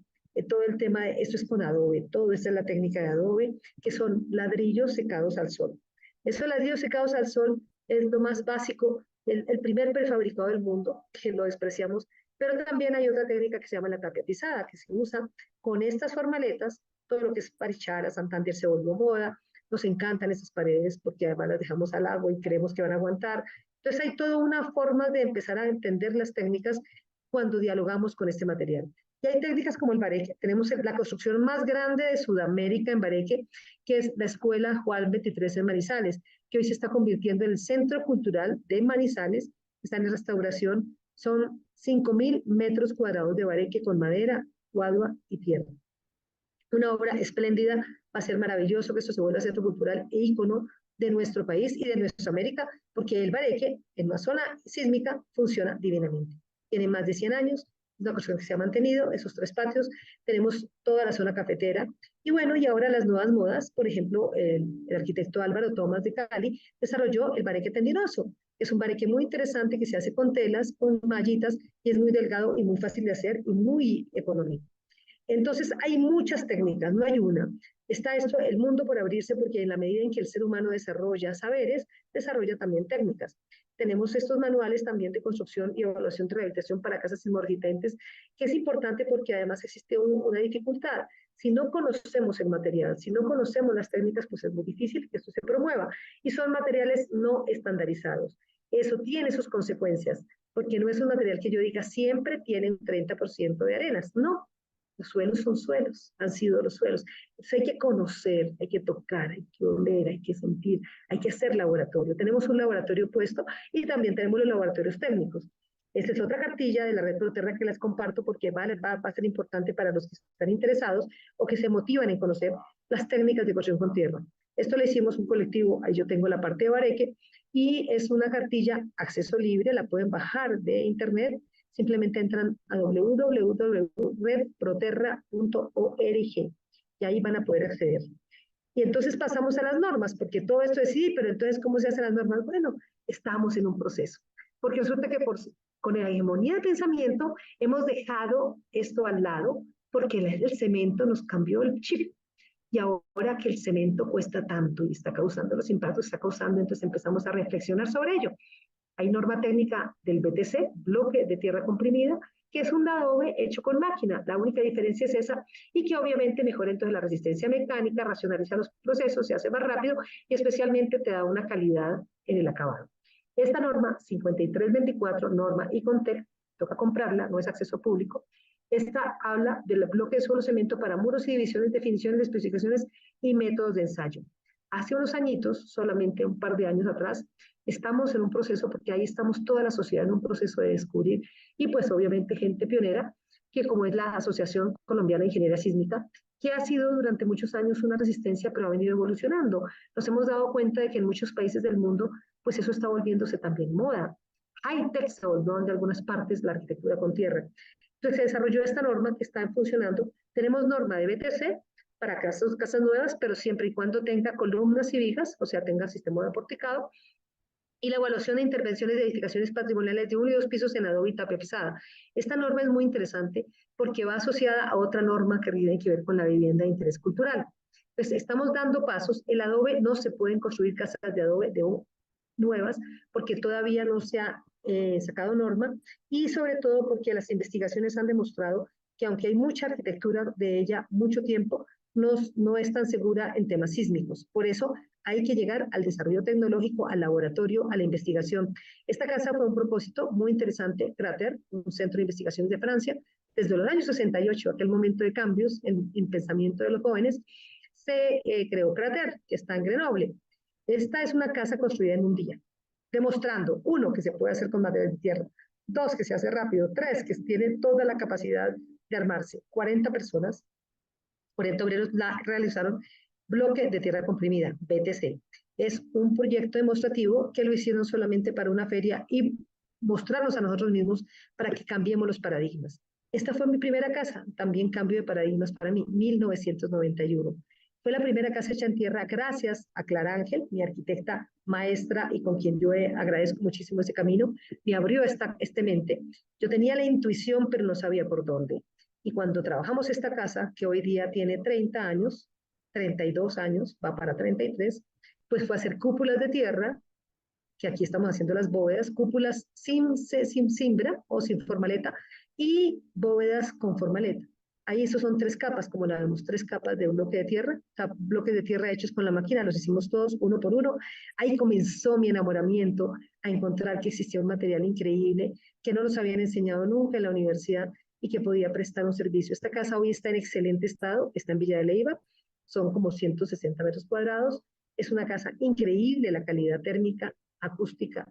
todo el tema de esto es con adobe, todo esto es la técnica de adobe, que son ladrillos secados al sol. Esos ladrillos secados al sol es lo más básico, el primer prefabricado del mundo, que lo despreciamos, pero también hay otra técnica que se llama la tapiatizada, que se usa con estas formaletas, todo lo que es Parichara, Santander se volvió moda, nos encantan esas paredes porque además las dejamos al agua y creemos que van a aguantar. Entonces hay toda una forma de empezar a entender las técnicas cuando dialogamos con este material. Y hay técnicas como el bareque. Tenemos la construcción más grande de Sudamérica en bareque, que es la Escuela Juan 23 en Manizales, que hoy se está convirtiendo en el Centro Cultural de Manizales, está en restauración, son 5.000 metros cuadrados de bareque con madera, agua y tierra. Una obra espléndida, va a ser maravilloso que esto se vuelva centro cultural e ícono de nuestro país y de nuestra América, porque el bareque en una zona sísmica funciona divinamente. Tiene más de 100 años, una cosa que se ha mantenido, esos 3 patios, tenemos toda la zona cafetera, y bueno, y ahora las nuevas modas, por ejemplo, el arquitecto Álvaro Tomás de Cali desarrolló el bareque tendinoso, es un bareque muy interesante que se hace con telas, con mallitas, y es muy delgado y muy fácil de hacer y muy económico. Entonces, hay muchas técnicas, no hay una. Está esto, el mundo por abrirse, porque en la medida en que el ser humano desarrolla saberes, desarrolla también técnicas. tenemos estos manuales también de construcción y evaluación de rehabilitación para casas sismorresistentes, que es importante porque además existe una dificultad. Si no conocemos el material, si no conocemos las técnicas, pues es muy difícil que esto se promueva. Y son materiales no estandarizados. Eso tiene sus consecuencias, porque no es un material que yo diga siempre tiene un 30% de arenas. No, los suelos son suelos, han sido los suelos. Entonces hay que conocer, hay que tocar, hay que oler, hay que sentir, hay que hacer laboratorio. Tenemos un laboratorio puesto y también tenemos los laboratorios técnicos. Esta es otra cartilla de la red Proterra que les comparto porque va a ser importante para los que están interesados o que se motivan en conocer las técnicas de construcción con tierra. Esto le hicimos un colectivo, ahí yo tengo la parte de Bareque, y es una cartilla acceso libre, la pueden bajar de internet, simplemente entran a www.redproterra.org y ahí van a poder acceder. Y entonces pasamos a las normas, porque todo esto es sí, pero entonces, ¿cómo se hacen las normas? Bueno, estamos en un proceso, porque resulta que con la hegemonía del pensamiento hemos dejado esto al lado, porque el cemento nos cambió el chip. Y ahora que el cemento cuesta tanto y está causando los impactos, está causando, entonces empezamos a reflexionar sobre ello. Hay norma técnica del BTC, bloque de tierra comprimida, que es un adobe hecho con máquina. La única diferencia es esa y que obviamente mejora entonces la resistencia mecánica, racionaliza los procesos, se hace más rápido y especialmente te da una calidad en el acabado. Esta norma 5324, norma Icontec, toca comprarla, no es acceso público. Esta habla del bloque de suelo cemento para muros y divisiones, definiciones, especificaciones y métodos de ensayo. Hace unos añitos, solamente un par de años atrás, estamos en un proceso, porque ahí estamos toda la sociedad en un proceso de descubrir, y pues obviamente gente pionera, que como es la Asociación Colombiana de Ingeniería Sísmica, que ha sido durante muchos años una resistencia, pero ha venido evolucionando. Nos hemos dado cuenta de que en muchos países del mundo, pues eso está volviéndose también moda. High-tech se volvió en algunas partes la arquitectura con tierra. Entonces se desarrolló esta norma que está funcionando. Tenemos norma de BTC para casas nuevas, pero siempre y cuando tenga columnas y vigas, o sea, tenga sistema de porticado, y la evaluación de intervenciones de edificaciones patrimoniales de 1 y 2 pisos en adobe y tapia pesada. Esta norma es muy interesante porque va asociada a otra norma que tiene que ver con la vivienda de interés cultural. Entonces, estamos dando pasos. El adobe no se pueden construir casas de adobe nuevas porque todavía no se ha sacado norma y sobre todo porque las investigaciones han demostrado que aunque hay mucha arquitectura de ella mucho tiempo, no es tan segura en temas sísmicos. Por eso hay que llegar al desarrollo tecnológico, al laboratorio, a la investigación. Esta casa fue un propósito muy interesante, Crater, un centro de investigaciones de Francia, desde los años 68, aquel momento de cambios en pensamiento de los jóvenes, se creó Crater, que está en Grenoble. Esta es una casa construida en un día, demostrando, uno, que se puede hacer con material de tierra, dos, que se hace rápido, tres, que tiene toda la capacidad de armarse. 40 personas, 40 obreros la realizaron bloque de tierra comprimida, BTC. Es un proyecto demostrativo que lo hicieron solamente para una feria y mostrarnos a nosotros mismos para que cambiemos los paradigmas. Esta fue mi primera casa, también cambio de paradigmas para mí, 1991. Fue la primera casa hecha en tierra gracias a Clara Ángel, mi arquitecta maestra y con quien yo agradezco muchísimo ese camino, me abrió este mente. Yo tenía la intuición, pero no sabía por dónde. Y cuando trabajamos esta casa, que hoy día tiene 30 años, 32 años, va para 33, pues fue a hacer cúpulas de tierra, que aquí estamos haciendo las bóvedas, cúpulas sin cimbra o sin formaleta y bóvedas con formaleta. Ahí esos son tres capas, como la vemos, tres capas de un bloque de tierra, bloques de tierra hechos con la máquina, los hicimos todos uno por uno. Ahí comenzó mi enamoramiento a encontrar que existía un material increíble, que no nos habían enseñado nunca en la universidad y que podía prestar un servicio. Esta casa hoy está en excelente estado, está en Villa de Leyva, son como 160 metros cuadrados, es una casa increíble, la calidad térmica, acústica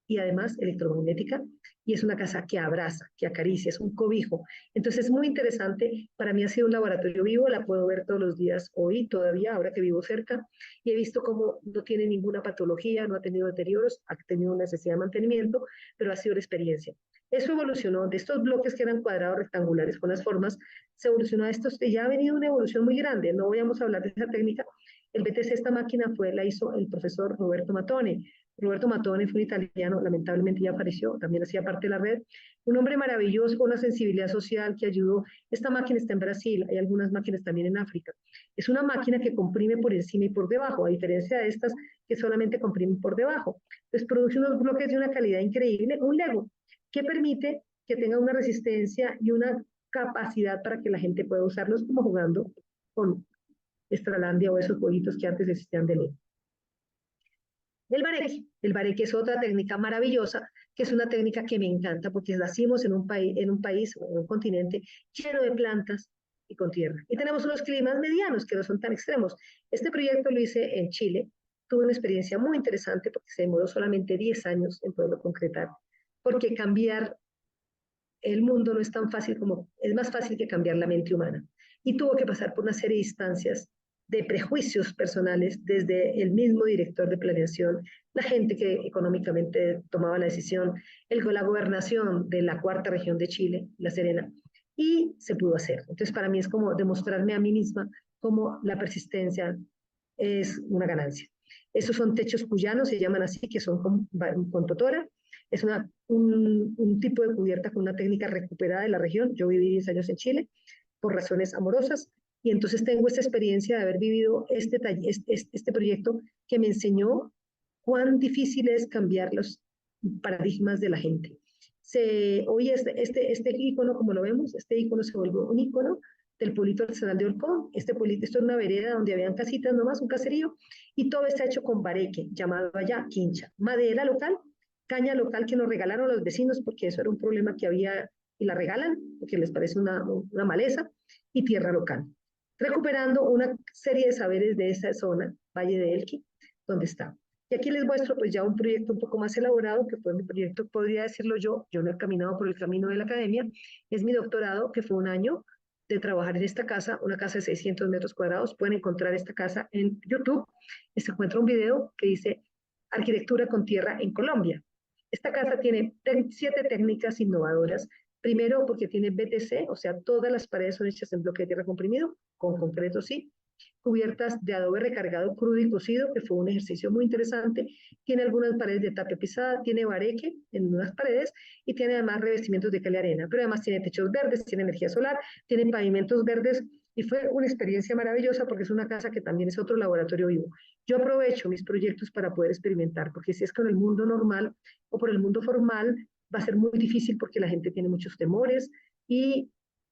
y además electromagnética, y es una casa que abraza, que acaricia, es un cobijo. Entonces es muy interesante, para mí ha sido un laboratorio vivo, la puedo ver todos los días hoy, todavía, ahora que vivo cerca, y he visto cómo no tiene ninguna patología, no ha tenido deterioros, ha tenido necesidad de mantenimiento, pero ha sido la experiencia. Eso evolucionó de estos bloques que eran cuadrados rectangulares con las formas, se evolucionó a estos que ya ha venido una evolución muy grande, no vamos a hablar de esa técnica, El BTC, esta máquina la hizo el profesor Roberto Matone. Roberto Matone fue un italiano, lamentablemente ya falleció, también hacía parte de la red, un hombre maravilloso con una sensibilidad social que ayudó. Esta máquina está en Brasil, hay algunas máquinas también en África. Es una máquina que comprime por encima y por debajo, a diferencia de estas que solamente comprimen por debajo. Entonces produce unos bloques de una calidad increíble, un Lego, que permite que tenga una resistencia y una capacidad para que la gente pueda usarlos como jugando con Estralandia o esos jueguitos que antes existían de Lego. El bareque es otra técnica maravillosa, que es una técnica que me encanta porque nacimos en un país o en un continente lleno de plantas y con tierra. Y tenemos unos climas medianos que no son tan extremos. Este proyecto lo hice en Chile, tuve una experiencia muy interesante porque se demoró solamente 10 años en poderlo concretar, porque cambiar el mundo no es tan fácil como, es más fácil que cambiar la mente humana. Y tuvo que pasar por una serie de instancias de prejuicios personales desde el mismo director de planeación, la gente que económicamente tomaba la decisión, la gobernación de la cuarta región de Chile, La Serena, y se pudo hacer. Entonces, para mí es como demostrarme a mí misma cómo la persistencia es una ganancia. Esos son techos cuyanos, se llaman así, que son con totora. Es un tipo de cubierta con una técnica recuperada de la región. Yo viví 10 años en Chile por razones amorosas y entonces tengo esta experiencia de haber vivido este proyecto que me enseñó cuán difícil es cambiar los paradigmas de la gente. Hoy este icono, como lo vemos, este icono se volvió un icono del pueblito artesanal de Olcón. Esto es una vereda donde habían casitas nomás, un caserío, y todo está hecho con bareque, llamado allá quincha, madera local, caña local que nos regalaron los vecinos porque eso era un problema que había y la regalan porque les parece una maleza, y tierra local. Recuperando una serie de saberes de esa zona, Valle de Elqui, donde está. Y aquí les muestro pues ya un proyecto un poco más elaborado, que fue mi proyecto, podría decirlo yo no he caminado por el camino de la academia, es mi doctorado, que fue un año de trabajar en esta casa, una casa de 600 metros cuadrados. Pueden encontrar esta casa en YouTube. Se encuentra un video que dice Arquitectura con tierra en Colombia. Esta casa tiene 7 técnicas innovadoras. Primero, porque tiene BTC, o sea, todas las paredes son hechas en bloque de tierra comprimido, con concreto sí, cubiertas de adobe recargado crudo y cocido, que fue un ejercicio muy interesante. Tiene algunas paredes de tapia pisada, tiene bareque en unas paredes y tiene además revestimientos de cal y arena, pero además tiene techos verdes, tiene energía solar, tiene pavimentos verdes y fue una experiencia maravillosa porque es una casa que también es otro laboratorio vivo. Yo aprovecho mis proyectos para poder experimentar, porque si es con el mundo normal o por el mundo formal, va a ser muy difícil porque la gente tiene muchos temores y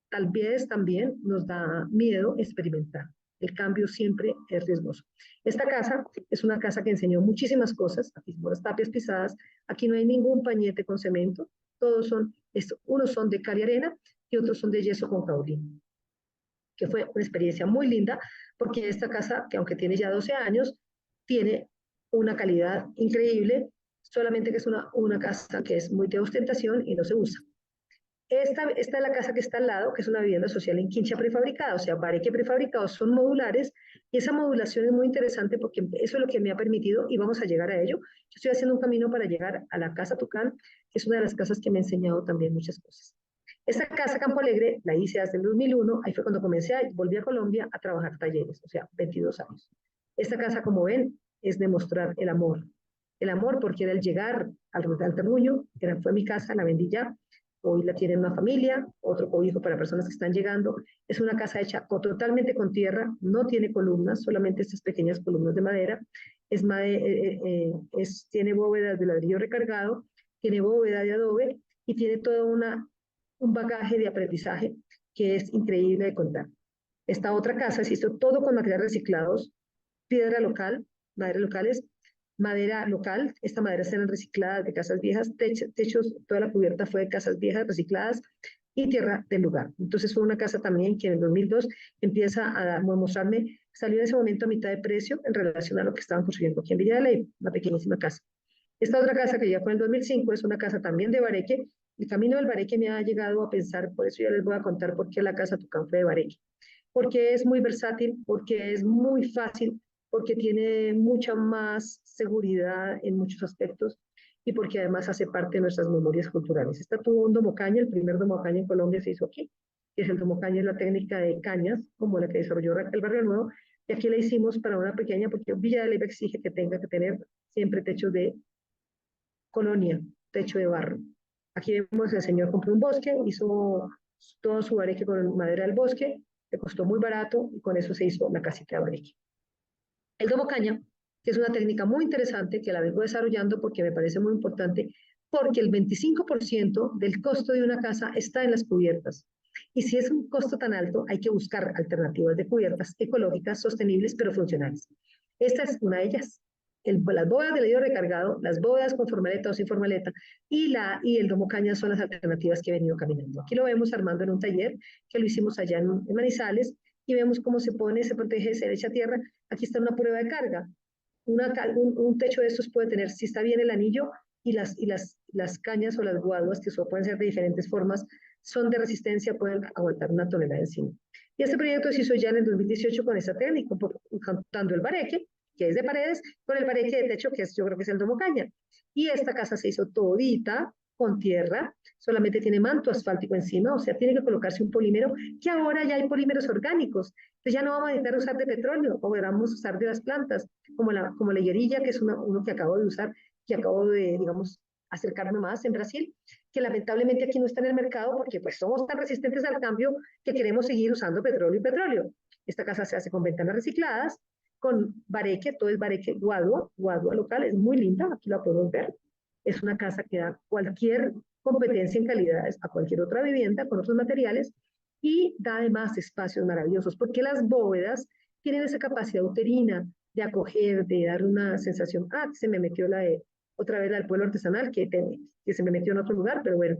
tal vez también nos da miedo experimentar. El cambio siempre es riesgoso. Esta casa es una casa que enseñó muchísimas cosas. Aquí son las tapias pisadas. Aquí no hay ningún pañete con cemento. Todos son, unos son de cal y arena y otros son de yeso con caolín, que fue una experiencia muy linda porque esta casa, que aunque tiene ya 12 años, tiene una calidad increíble, solamente que es una casa que es muy de ostentación y no se usa. Esta es la casa que está al lado, que es una vivienda social en quincha prefabricada, o sea, bareque prefabricados son modulares, y esa modulación es muy interesante porque eso es lo que me ha permitido, y vamos a llegar a ello. Yo estoy haciendo un camino para llegar a la Casa Tucán, que es una de las casas que me ha enseñado también muchas cosas. Esta casa Campo Alegre la hice desde el 2001, ahí fue cuando volví a Colombia a trabajar talleres, o sea, 22 años. Esta casa, como ven, es demostrar el amor porque era el llegar al terruño, fue mi casa, la vendí ya, hoy la tiene una familia, otro cobijo para personas que están llegando. Es una casa hecha totalmente con tierra, no tiene columnas, solamente estas pequeñas columnas de madera. Tiene bóvedas de ladrillo recargado, tiene bóveda de adobe y tiene todo un bagaje de aprendizaje que es increíble de contar. Esta otra casa se hizo todo con materiales reciclados, piedra local, maderas locales, madera local, esta madera será reciclada de casas viejas, techos, toda la cubierta fue de casas viejas recicladas y tierra del lugar. Entonces fue una casa también que en el 2002 empieza a mostrarme, salió en ese momento a mitad de precio en relación a lo que estaban construyendo aquí en Villa de Ley, una pequeñísima casa. Esta otra casa que ya fue en el 2005 es una casa también de bareque. El camino del bareque me ha llegado a pensar, por eso ya les voy a contar por qué la casa Tucán fue de bareque. Porque es muy versátil, porque es muy fácil, porque tiene mucha más seguridad en muchos aspectos y porque además hace parte de nuestras memorias culturales. Esta tuvo un domocaña, el primer domocaña en Colombia se hizo aquí, que es el domocaña, es la técnica de cañas, como la que desarrolló el Barrio Nuevo, Y aquí la hicimos para una pequeña, porque Villa de Leyva exige que tenga que tener siempre techos de colonia, techo de barro. Aquí vemos el señor compró un bosque, hizo todo su bareque con madera del bosque, le costó muy barato y con eso se hizo la casita de bareque. El domo caña, que es una técnica muy interesante que la vengo desarrollando porque me parece muy importante, porque el 25% del costo de una casa está en las cubiertas. Y si es un costo tan alto, hay que buscar alternativas de cubiertas ecológicas, sostenibles, pero funcionales. Esta es una de ellas. Las bóvedas de leño recargado, las bóvedas con formaleta o sin formaleta y el domo caña son las alternativas que he venido caminando. Aquí lo vemos armando en un taller que lo hicimos allá en Manizales y vemos cómo se pone, se protege, se le echa tierra. Aquí está una prueba de carga. Un techo de estos puede tener, si está bien el anillo las cañas o las guaduas, que pueden ser de diferentes formas, son de resistencia, pueden aguantar una tonelada encima. Y este proyecto se hizo ya en el 2018 con esa técnica, un poco juntando el bareque, que es de paredes, con el bareque de techo, que es, yo creo que es el domo caña. Y esta casa se hizo todita con tierra, solamente tiene manto asfáltico encima, o sea, tiene que colocarse un polímero, que ahora ya hay polímeros orgánicos. Entonces ya no vamos a necesitar usar de petróleo, o vamos a usar de las plantas, como la hierilla, que es uno que acabo de usar, que acabo de, digamos, acercarme más en Brasil, que lamentablemente aquí no está en el mercado porque pues somos tan resistentes al cambio que queremos seguir usando petróleo y petróleo. Esta casa se hace con ventanas recicladas, con bareque, todo es bareque guadua local, es muy linda, aquí la podemos ver. Es una casa que da cualquier competencia en calidades a cualquier otra vivienda con otros materiales y da además espacios maravillosos, porque las bóvedas tienen esa capacidad uterina de acoger, de dar una sensación, se me metió otra vez la del pueblo artesanal, que se me metió en otro lugar, pero bueno,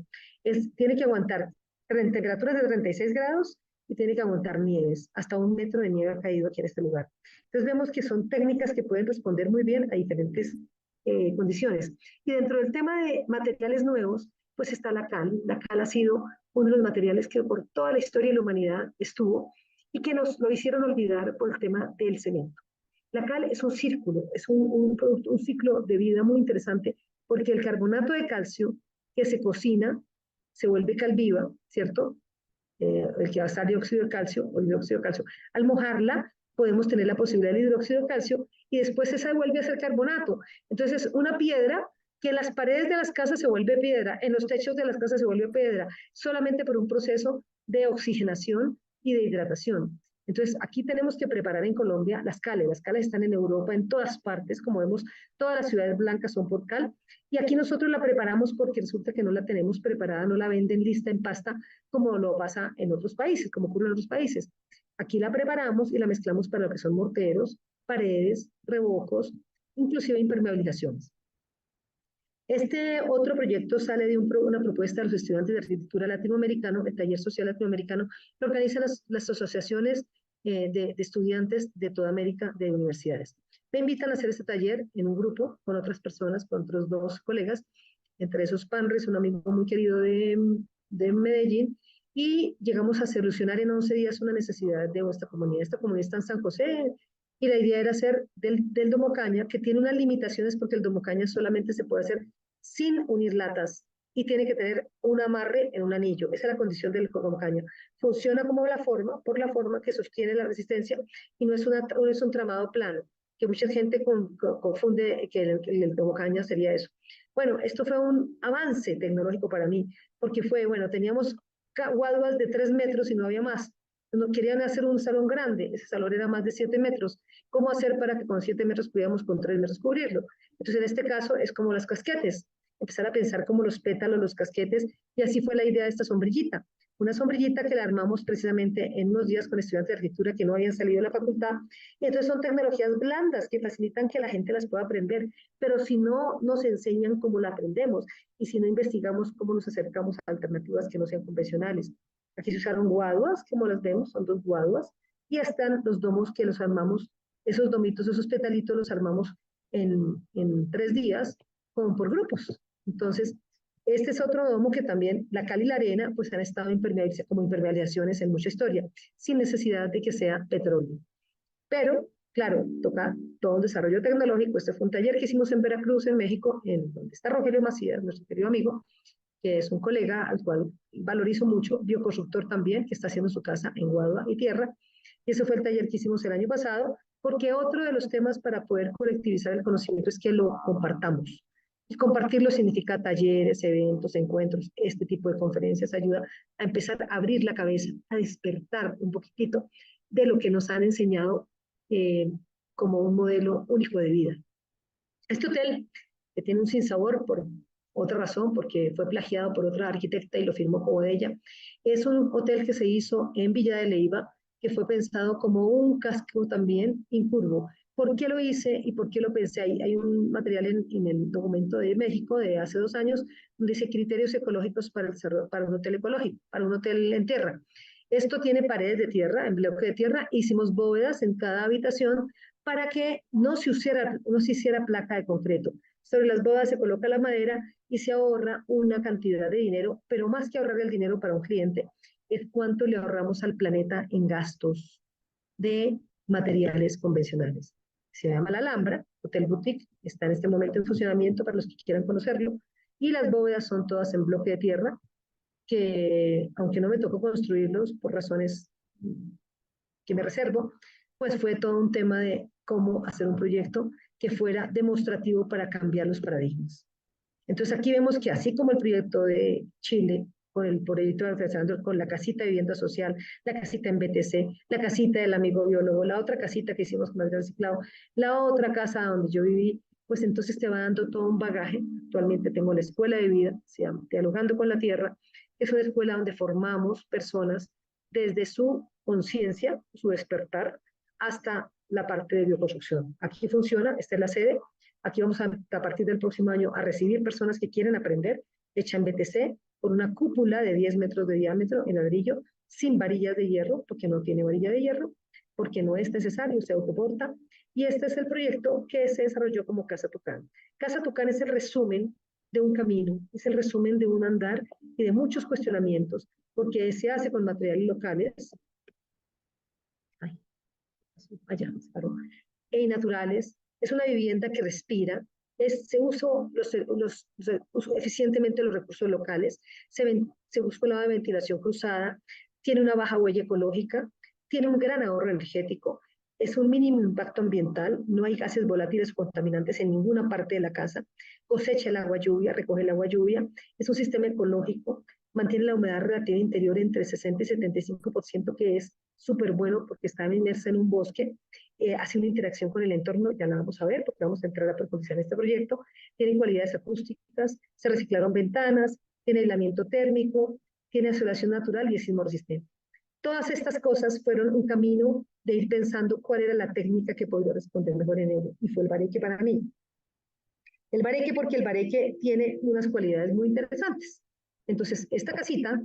tiene que aguantar temperaturas de 36 grados y tiene que aguantar nieves, hasta 1 metro de nieve ha caído aquí en este lugar. Entonces vemos que son técnicas que pueden responder muy bien a diferentes condiciones. Y dentro del tema de materiales nuevos, pues está la cal. La cal ha sido uno de los materiales que por toda la historia de la humanidad estuvo y que nos lo hicieron olvidar por el tema del cemento. La cal es un círculo, es un ciclo de vida muy interesante porque el carbonato de calcio que se cocina se vuelve cal viva, ¿cierto? El que va a estar dióxido de calcio o el dióxido de calcio. Al mojarla podemos tener la posibilidad del hidróxido de calcio y después esa vuelve a ser carbonato. Entonces, una piedra que en las paredes de las casas se vuelve piedra, en los techos de las casas se vuelve piedra, solamente por un proceso de oxigenación y de hidratación. Entonces, aquí tenemos que preparar en Colombia las cales. Las cales están en Europa, en todas partes, como vemos, todas las ciudades blancas son por cal. Y aquí nosotros la preparamos porque resulta que no la tenemos preparada, no la venden lista en pasta, como lo pasa en otros países, como ocurre en otros países. Aquí la preparamos y la mezclamos para lo que son morteros, paredes, revocos, inclusive impermeabilizaciones. Este otro proyecto sale de una propuesta de los estudiantes de arquitectura latinoamericano, el taller social latinoamericano, que organizan las asociaciones de estudiantes de toda América de universidades. Me invitan a hacer este taller en un grupo con otras personas, con otros 2 colegas, entre esos Panres, un amigo muy querido de Medellín, y llegamos a solucionar en 11 días una necesidad de nuestra comunidad. Esta comunidad está en San José, y la idea era hacer del domo caña, que tiene unas limitaciones porque el domo caña solamente se puede hacer sin unir latas y tiene que tener un amarre en un anillo. Esa es la condición del domo caña. Funciona como por la forma que sostiene la resistencia y no es un tramado plano, que mucha gente confunde que el domo caña sería eso. Bueno, esto fue un avance tecnológico para mí, porque bueno, teníamos guaduas de 3 metros y no había más. No querían hacer un salón grande, ese salón era más de 7 metros. ¿Cómo hacer para que con 7 metros pudiéramos con 3 metros cubrirlo? Entonces, en este caso es como las casquetes, empezar a pensar como los pétalos, los casquetes, y así fue la idea de esta sombrillita. Una sombrillita que la armamos precisamente en unos días con estudiantes de arquitectura que no habían salido de la facultad. Y entonces son tecnologías blandas que facilitan que la gente las pueda aprender, pero si no nos enseñan cómo la aprendemos y si no investigamos cómo nos acercamos a alternativas que no sean convencionales. Aquí se usaron guaduas, como las vemos, son 2 guaduas, y están los domos que los armamos, esos domitos, esos petalitos los armamos en 3 días por grupos. Entonces, este es otro domo que también la cal y la arena pues han estado como impermeabilizaciones en mucha historia, sin necesidad de que sea petróleo. Pero, claro, toca todo un desarrollo tecnológico. Este fue un taller que hicimos en Veracruz, en México, en donde está Rogelio Macías, nuestro querido amigo, que es un colega al cual valorizo mucho, bioconstructor también, que está haciendo su casa en Guadua y Tierra. Y ese fue el taller que hicimos el año pasado, porque otro de los temas para poder colectivizar el conocimiento es que lo compartamos. Y compartirlo significa talleres, eventos, encuentros, este tipo de conferencias ayuda a empezar a abrir la cabeza, a despertar un poquitito de lo que nos han enseñado como un modelo único de vida. Este hotel, que tiene un sinsabor por otra razón, porque fue plagiado por otra arquitecta y lo firmó como de ella, es un hotel que se hizo en Villa de Leyva, que fue pensado como un casco también incurvo. ¿Por qué lo hice y por qué lo pensé ahí? Hay un material en el documento de México de hace 2 años donde dice criterios ecológicos para un hotel ecológico, para un hotel en tierra. Esto tiene paredes de tierra, en bloque de tierra, hicimos bóvedas en cada habitación para que no se hiciera placa de concreto. Sobre las bóvedas se coloca la madera y se ahorra una cantidad de dinero, pero más que ahorrar el dinero para un cliente, es cuánto le ahorramos al planeta en gastos de materiales convencionales. Se llama La Alhambra, Hotel Boutique, está en este momento en funcionamiento para los que quieran conocerlo, y las bóvedas son todas en bloque de tierra, que aunque no me tocó construirlos por razones que me reservo, pues fue todo un tema de cómo hacer un proyecto que fuera demostrativo para cambiar los paradigmas. Entonces aquí vemos que así como el proyecto de Chile, con el proyecto de Alfredo, con la casita de vivienda social, la casita en BTC, la casita del amigo biólogo, la otra casita que hicimos con material reciclado, la otra casa donde yo viví, pues entonces te va dando todo un bagaje. Actualmente tengo la escuela de vida, se llama Dialogando con la Tierra, es una escuela donde formamos personas desde su conciencia, su despertar, hasta la parte de bioconstrucción. Aquí funciona, esta es la sede, aquí vamos a partir del próximo año a recibir personas que quieren aprender, hecha en BTC, con una cúpula de 10 metros de diámetro en ladrillo, sin varillas de hierro, porque no tiene varilla de hierro, porque no es necesario, se autoporta. Y este es el proyecto que se desarrolló como Casa Tucán. Casa Tucán es el resumen de un camino, es el resumen de un andar y de muchos cuestionamientos, porque se hace con materiales locales, allá, y naturales. Es una vivienda que respira, se usó usó eficientemente los recursos locales, se buscó la ventilación cruzada, tiene una baja huella ecológica, tiene un gran ahorro energético, es un mínimo impacto ambiental, no hay gases volátiles o contaminantes en ninguna parte de la casa, cosecha el agua lluvia, recoge el agua lluvia, es un sistema ecológico, mantiene la humedad relativa interior entre 60 y 75%, que es súper bueno porque está inmersa en un bosque, hace una interacción con el entorno, ya la vamos a ver porque vamos a entrar a profundizar en este proyecto, tiene cualidades acústicas, se reciclaron ventanas, tiene aislamiento térmico, tiene asolación natural y es sismo resistente. Todas estas cosas fueron un camino de ir pensando cuál era la técnica que podría responder mejor en ello, y fue el bareque para mí. El bareque porque el bareque tiene unas cualidades muy interesantes. Entonces, esta casita,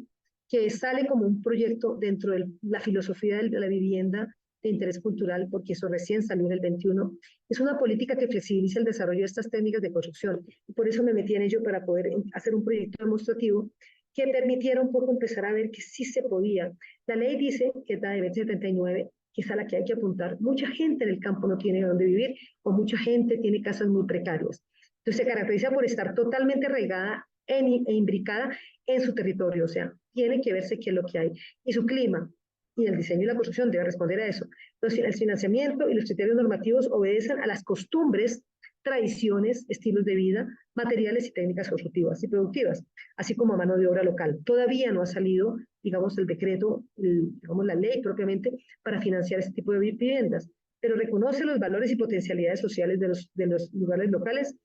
que sale como un proyecto dentro de la filosofía de la vivienda de interés cultural, porque eso recién salió en el 21, es una política que flexibiliza el desarrollo de estas técnicas de construcción. Y por eso me metí en ello para poder hacer un proyecto demostrativo que permitiera un poco empezar a ver que sí se podía. La ley dice, que es la de 2079, que es a la que hay que apuntar. Mucha gente en el campo no tiene dónde vivir, o mucha gente tiene casas muy precarias. Entonces se caracteriza por estar totalmente arraigada e imbricada en su territorio, o sea, tiene que verse qué es lo que hay. Y su clima y el diseño y la construcción debe responder a eso. Entonces, el financiamiento y los criterios normativos obedecen a las costumbres, tradiciones, estilos de vida, materiales y técnicas constructivas y productivas, así como a mano de obra local. Todavía no ha salido, digamos, el decreto, digamos, la ley propiamente para financiar este tipo de viviendas, pero reconoce los valores y potencialidades sociales de los lugares locales,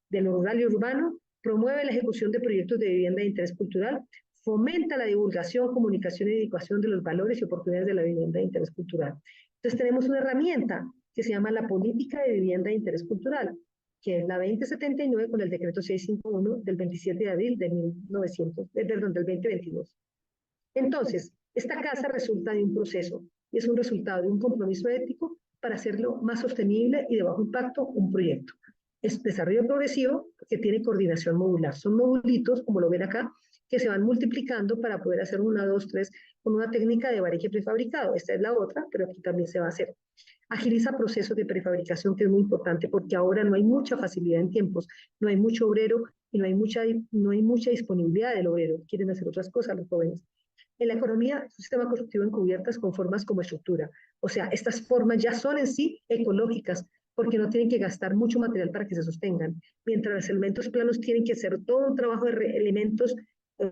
de lo rural y urbano, promueve la ejecución de proyectos de vivienda de interés cultural, fomenta la divulgación, comunicación y educación de los valores y oportunidades de la vivienda de interés cultural. Entonces tenemos una herramienta que se llama la política de vivienda de interés cultural, que es la 2079 con el decreto 651 del 27 de abril de 2022. Entonces, esta casa resulta de un proceso y es un resultado de un compromiso ético para hacerlo más sostenible y de bajo impacto un proyecto. Es desarrollo progresivo que tiene coordinación modular. Son modulitos, como lo ven acá, que se van multiplicando para poder hacer 1, 2, 3 con una técnica de bareque prefabricado. Esta es la otra, pero aquí también se va a hacer. Agiliza procesos de prefabricación, que es muy importante porque ahora no hay mucha facilidad en tiempos, no hay mucho obrero y no hay mucha disponibilidad del obrero. Quieren hacer otras cosas los jóvenes. En la economía, es un sistema constructivo en cubiertas con formas como estructura. O sea, estas formas ya son en sí ecológicas, porque no tienen que gastar mucho material para que se sostengan, mientras los elementos planos tienen que hacer todo un trabajo de elementos,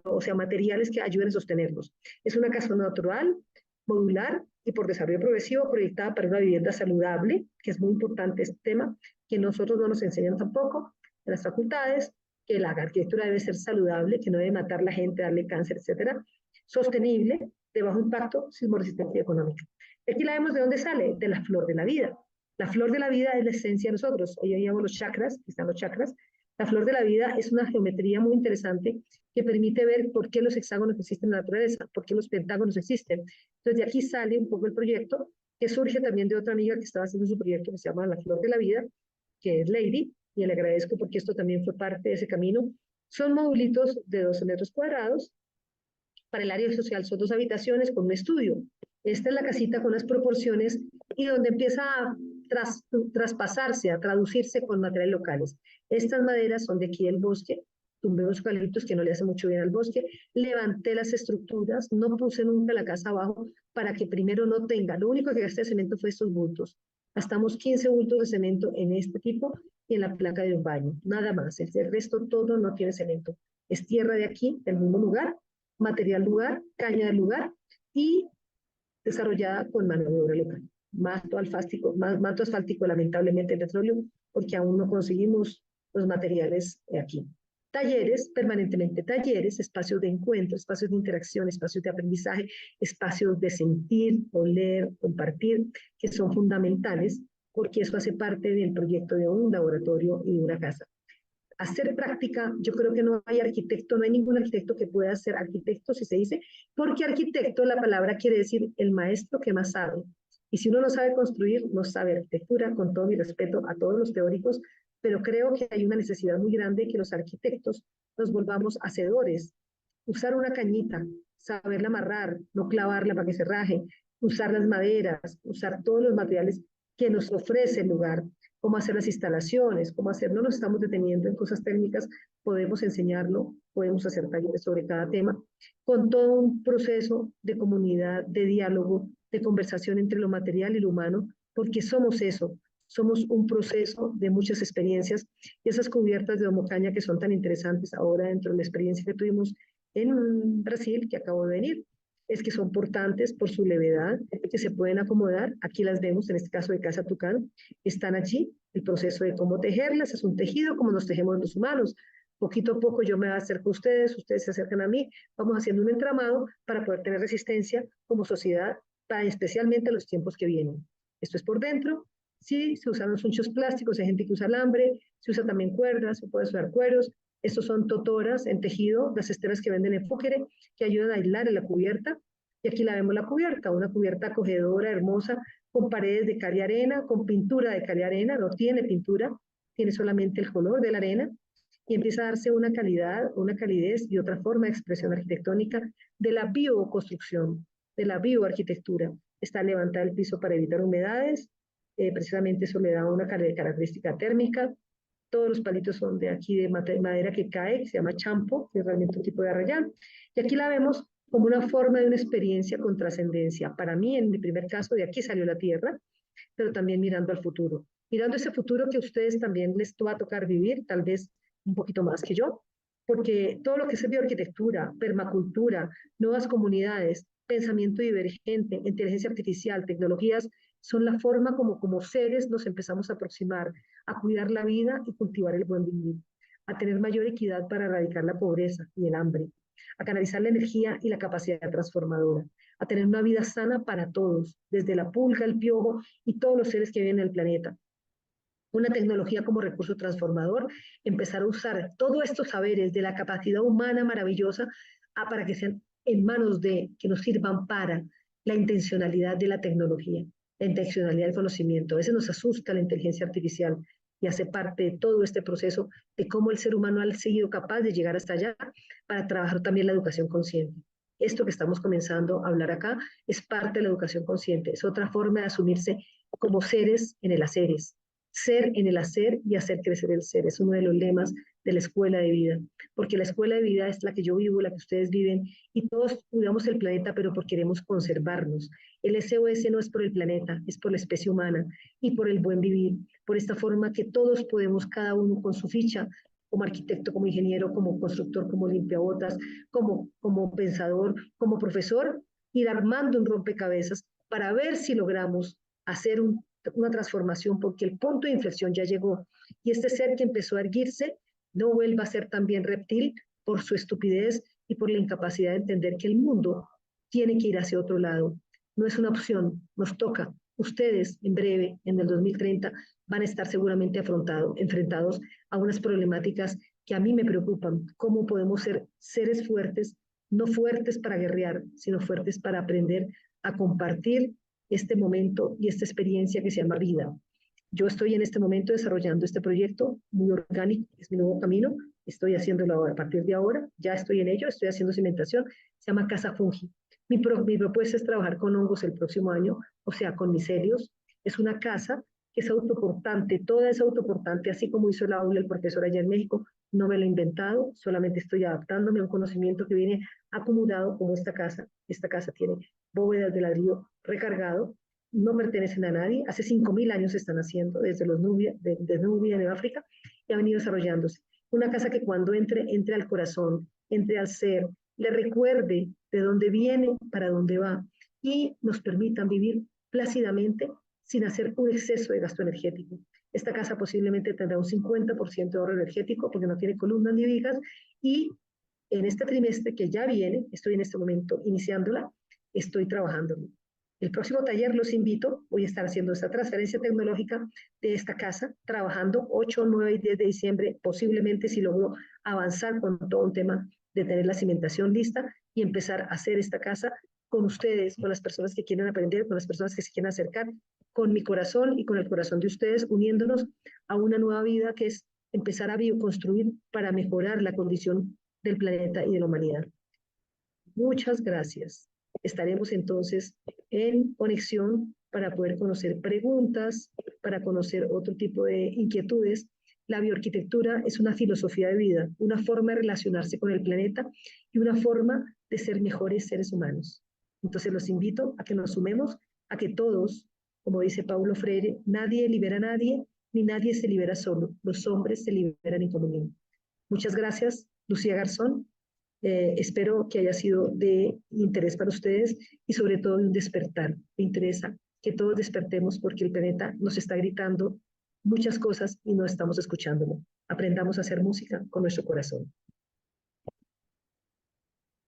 o sea, materiales que ayuden a sostenerlos. Es una casa natural, modular y por desarrollo progresivo proyectada para una vivienda saludable, que es muy importante este tema, que nosotros no nos enseñan tampoco en las facultades, que la arquitectura debe ser saludable, que no debe matar a la gente, darle cáncer, etcétera, sostenible, de bajo impacto, sismoresistencia económica. Aquí la vemos de dónde sale, de la flor de la vida. La flor de la vida es la esencia de nosotros. Hoy veíamos los chakras, están los chakras. La flor de la vida es una geometría muy interesante que permite ver por qué los hexágonos existen en la naturaleza, por qué los pentágonos existen. Entonces, de aquí sale un poco el proyecto, que surge también de otra amiga que estaba haciendo su proyecto que se llama La Flor de la Vida, que es Lady, y le agradezco porque esto también fue parte de ese camino. Son modulitos de 12 metros cuadrados. Para el área social son 2 habitaciones con un estudio. Esta es la casita con las proporciones y donde empieza a traspasarse, a traducirse con materiales locales. Estas maderas son de aquí del bosque, tumbé unos eucaliptos que no le hace mucho bien al bosque, levanté las estructuras, no puse nunca la casa abajo para que primero no tenga, lo único que gasté de cemento fue estos bultos. Gastamos 15 bultos de cemento en este tipo y en la placa de un baño, nada más. El resto todo no tiene cemento. Es tierra de aquí, del mismo lugar, material lugar, caña del lugar y desarrollada con mano de obra local. Manto asfáltico, lamentablemente petróleo, porque aún no conseguimos los materiales aquí. Talleres, permanentemente talleres, espacios de encuentro, espacios de interacción, espacios de aprendizaje, espacios de sentir, oler, compartir, que son fundamentales, porque eso hace parte del proyecto de un laboratorio y de una casa. Hacer práctica, yo creo que no hay arquitecto, no hay ningún arquitecto que pueda ser arquitecto, si se dice, porque arquitecto, la palabra quiere decir el maestro que más sabe. Y si uno no sabe construir, no sabe arquitectura, con todo mi respeto a todos los teóricos, pero creo que hay una necesidad muy grande que los arquitectos nos volvamos hacedores. Usar una cañita, saberla amarrar, no clavarla para que se raje, usar las maderas, usar todos los materiales que nos ofrece el lugar, cómo hacer las instalaciones, cómo hacer, no nos estamos deteniendo en cosas técnicas, podemos enseñarlo, podemos hacer talleres sobre cada tema, con todo un proceso de comunidad, de diálogo, de conversación entre lo material y lo humano, porque somos eso, somos un proceso de muchas experiencias, y esas cubiertas de homocaña que son tan interesantes ahora dentro de la experiencia que tuvimos en Brasil, que acabo de venir, es que son portantes por su levedad, que se pueden acomodar. Aquí las vemos, en este caso de Casa Tucán, están allí. El proceso de cómo tejerlas es un tejido como nos tejemos los humanos. Poquito a poco yo me acerco a ustedes, ustedes se acercan a mí, vamos haciendo un entramado para poder tener resistencia como sociedad, para especialmente los tiempos que vienen. Esto es por dentro. Sí, se usan los unchos plásticos, hay gente que usa alambre, se usa también cuerdas, se puede usar cueros. Estos son totoras en tejido, las esteras que venden en Fúquere, que ayudan a aislar en la cubierta. Y aquí la vemos la cubierta, una cubierta acogedora, hermosa, con paredes de cal y arena, con pintura de cal y arena, no tiene pintura, tiene solamente el color de la arena, y empieza a darse una calidad, una calidez y otra forma de expresión arquitectónica de la bioconstrucción, de la bioarquitectura. Está levantada el piso para evitar humedades, precisamente eso le da una característica térmica. Todos los palitos son de aquí, de madera que cae, que se llama champo, que es realmente un tipo de arrayán. Y aquí la vemos como una forma de una experiencia con trascendencia. Para mí, en mi primer caso, de aquí salió la tierra, pero también mirando al futuro. Mirando ese futuro que a ustedes también les va a tocar vivir, tal vez un poquito más que yo, porque todo lo que es bioarquitectura, permacultura, nuevas comunidades, pensamiento divergente, inteligencia artificial, tecnologías, son la forma como seres nos empezamos a aproximar a cuidar la vida y cultivar el buen vivir, a tener mayor equidad para erradicar la pobreza y el hambre, a canalizar la energía y la capacidad transformadora, a tener una vida sana para todos, desde la pulga, el piojo y todos los seres que viven en el planeta. Una tecnología como recurso transformador, empezar a usar todos estos saberes de la capacidad humana maravillosa para que sean en manos de, que nos sirvan para la intencionalidad de la tecnología, la intencionalidad del conocimiento. A veces nos asusta la inteligencia artificial y hace parte de todo este proceso de cómo el ser humano ha sido capaz de llegar hasta allá para trabajar también la educación consciente. Esto que estamos comenzando a hablar acá es parte de la educación consciente, es otra forma de asumirse como seres en el haceres, Ser en el hacer y hacer crecer el ser. Es uno de los lemas de la escuela de vida, porque la escuela de vida es la que yo vivo, la que ustedes viven, y todos cuidamos el planeta, pero porque queremos conservarnos. El SOS no es por el planeta, es por la especie humana y por el buen vivir, por esta forma que todos podemos, cada uno con su ficha, como arquitecto, como ingeniero, como constructor, como limpiabotas, como pensador, como profesor, ir armando un rompecabezas para ver si logramos hacer una transformación, porque el punto de inflexión ya llegó. Y este ser que empezó a erguirse no vuelva a ser también reptil por su estupidez y por la incapacidad de entender que el mundo tiene que ir hacia otro lado. No es una opción, nos toca. Ustedes en breve, en el 2030, van a estar seguramente enfrentados a unas problemáticas que a mí me preocupan. ¿Cómo podemos ser seres fuertes, no fuertes para guerrear, sino fuertes para aprender a compartir este momento y esta experiencia que se llama vida? Yo estoy en este momento desarrollando este proyecto muy orgánico, es mi nuevo camino, estoy haciéndolo a partir de ahora, ya estoy en ello, estoy haciendo cimentación, se llama Casa Fungi. Mi propuesta es trabajar con hongos el próximo año, o sea, con micelios. Es una casa que es autoportante, toda es autoportante, así como hizo el aula el profesor allá en México. No me lo he inventado, solamente estoy adaptándome a un conocimiento que viene acumulado como esta casa. Esta casa tiene bóvedas de ladrillo recargado, no pertenecen a nadie. Hace 5.000 años se están haciendo, desde los Nubia, de Nubia, de África, y ha venido desarrollándose. Una casa que cuando entre al corazón, entre al ser, le recuerde de dónde viene, para dónde va, y nos permitan vivir plácidamente sin hacer un exceso de gasto energético. Esta casa posiblemente tendrá un 50% de ahorro energético porque no tiene columnas ni vigas, y en este trimestre que ya viene, estoy en este momento iniciándola, estoy trabajando. El próximo taller los invito, voy a estar haciendo esta transferencia tecnológica de esta casa, trabajando 8, 9 y 10 de diciembre, posiblemente si logro avanzar con todo un tema de tener la cimentación lista y empezar a hacer esta casa con ustedes, con las personas que quieren aprender, con las personas que se quieren acercar, con mi corazón y con el corazón de ustedes, uniéndonos a una nueva vida que es empezar a bioconstruir para mejorar la condición del planeta y de la humanidad. Muchas gracias. Estaremos entonces en conexión para poder conocer preguntas, para conocer otro tipo de inquietudes. La bioarquitectura es una filosofía de vida, una forma de relacionarse con el planeta y una forma de ser mejores seres humanos. Entonces los invito a que nos sumemos, a que todos, como dice Paulo Freire, nadie libera a nadie, ni nadie se libera solo. Los hombres se liberan en comunión. Muchas gracias, Lucía Garzón. Espero que haya sido de interés para ustedes y sobre todo de un despertar. Me interesa que todos despertemos porque el planeta nos está gritando muchas cosas y no estamos escuchándolo. Aprendamos a hacer música con nuestro corazón.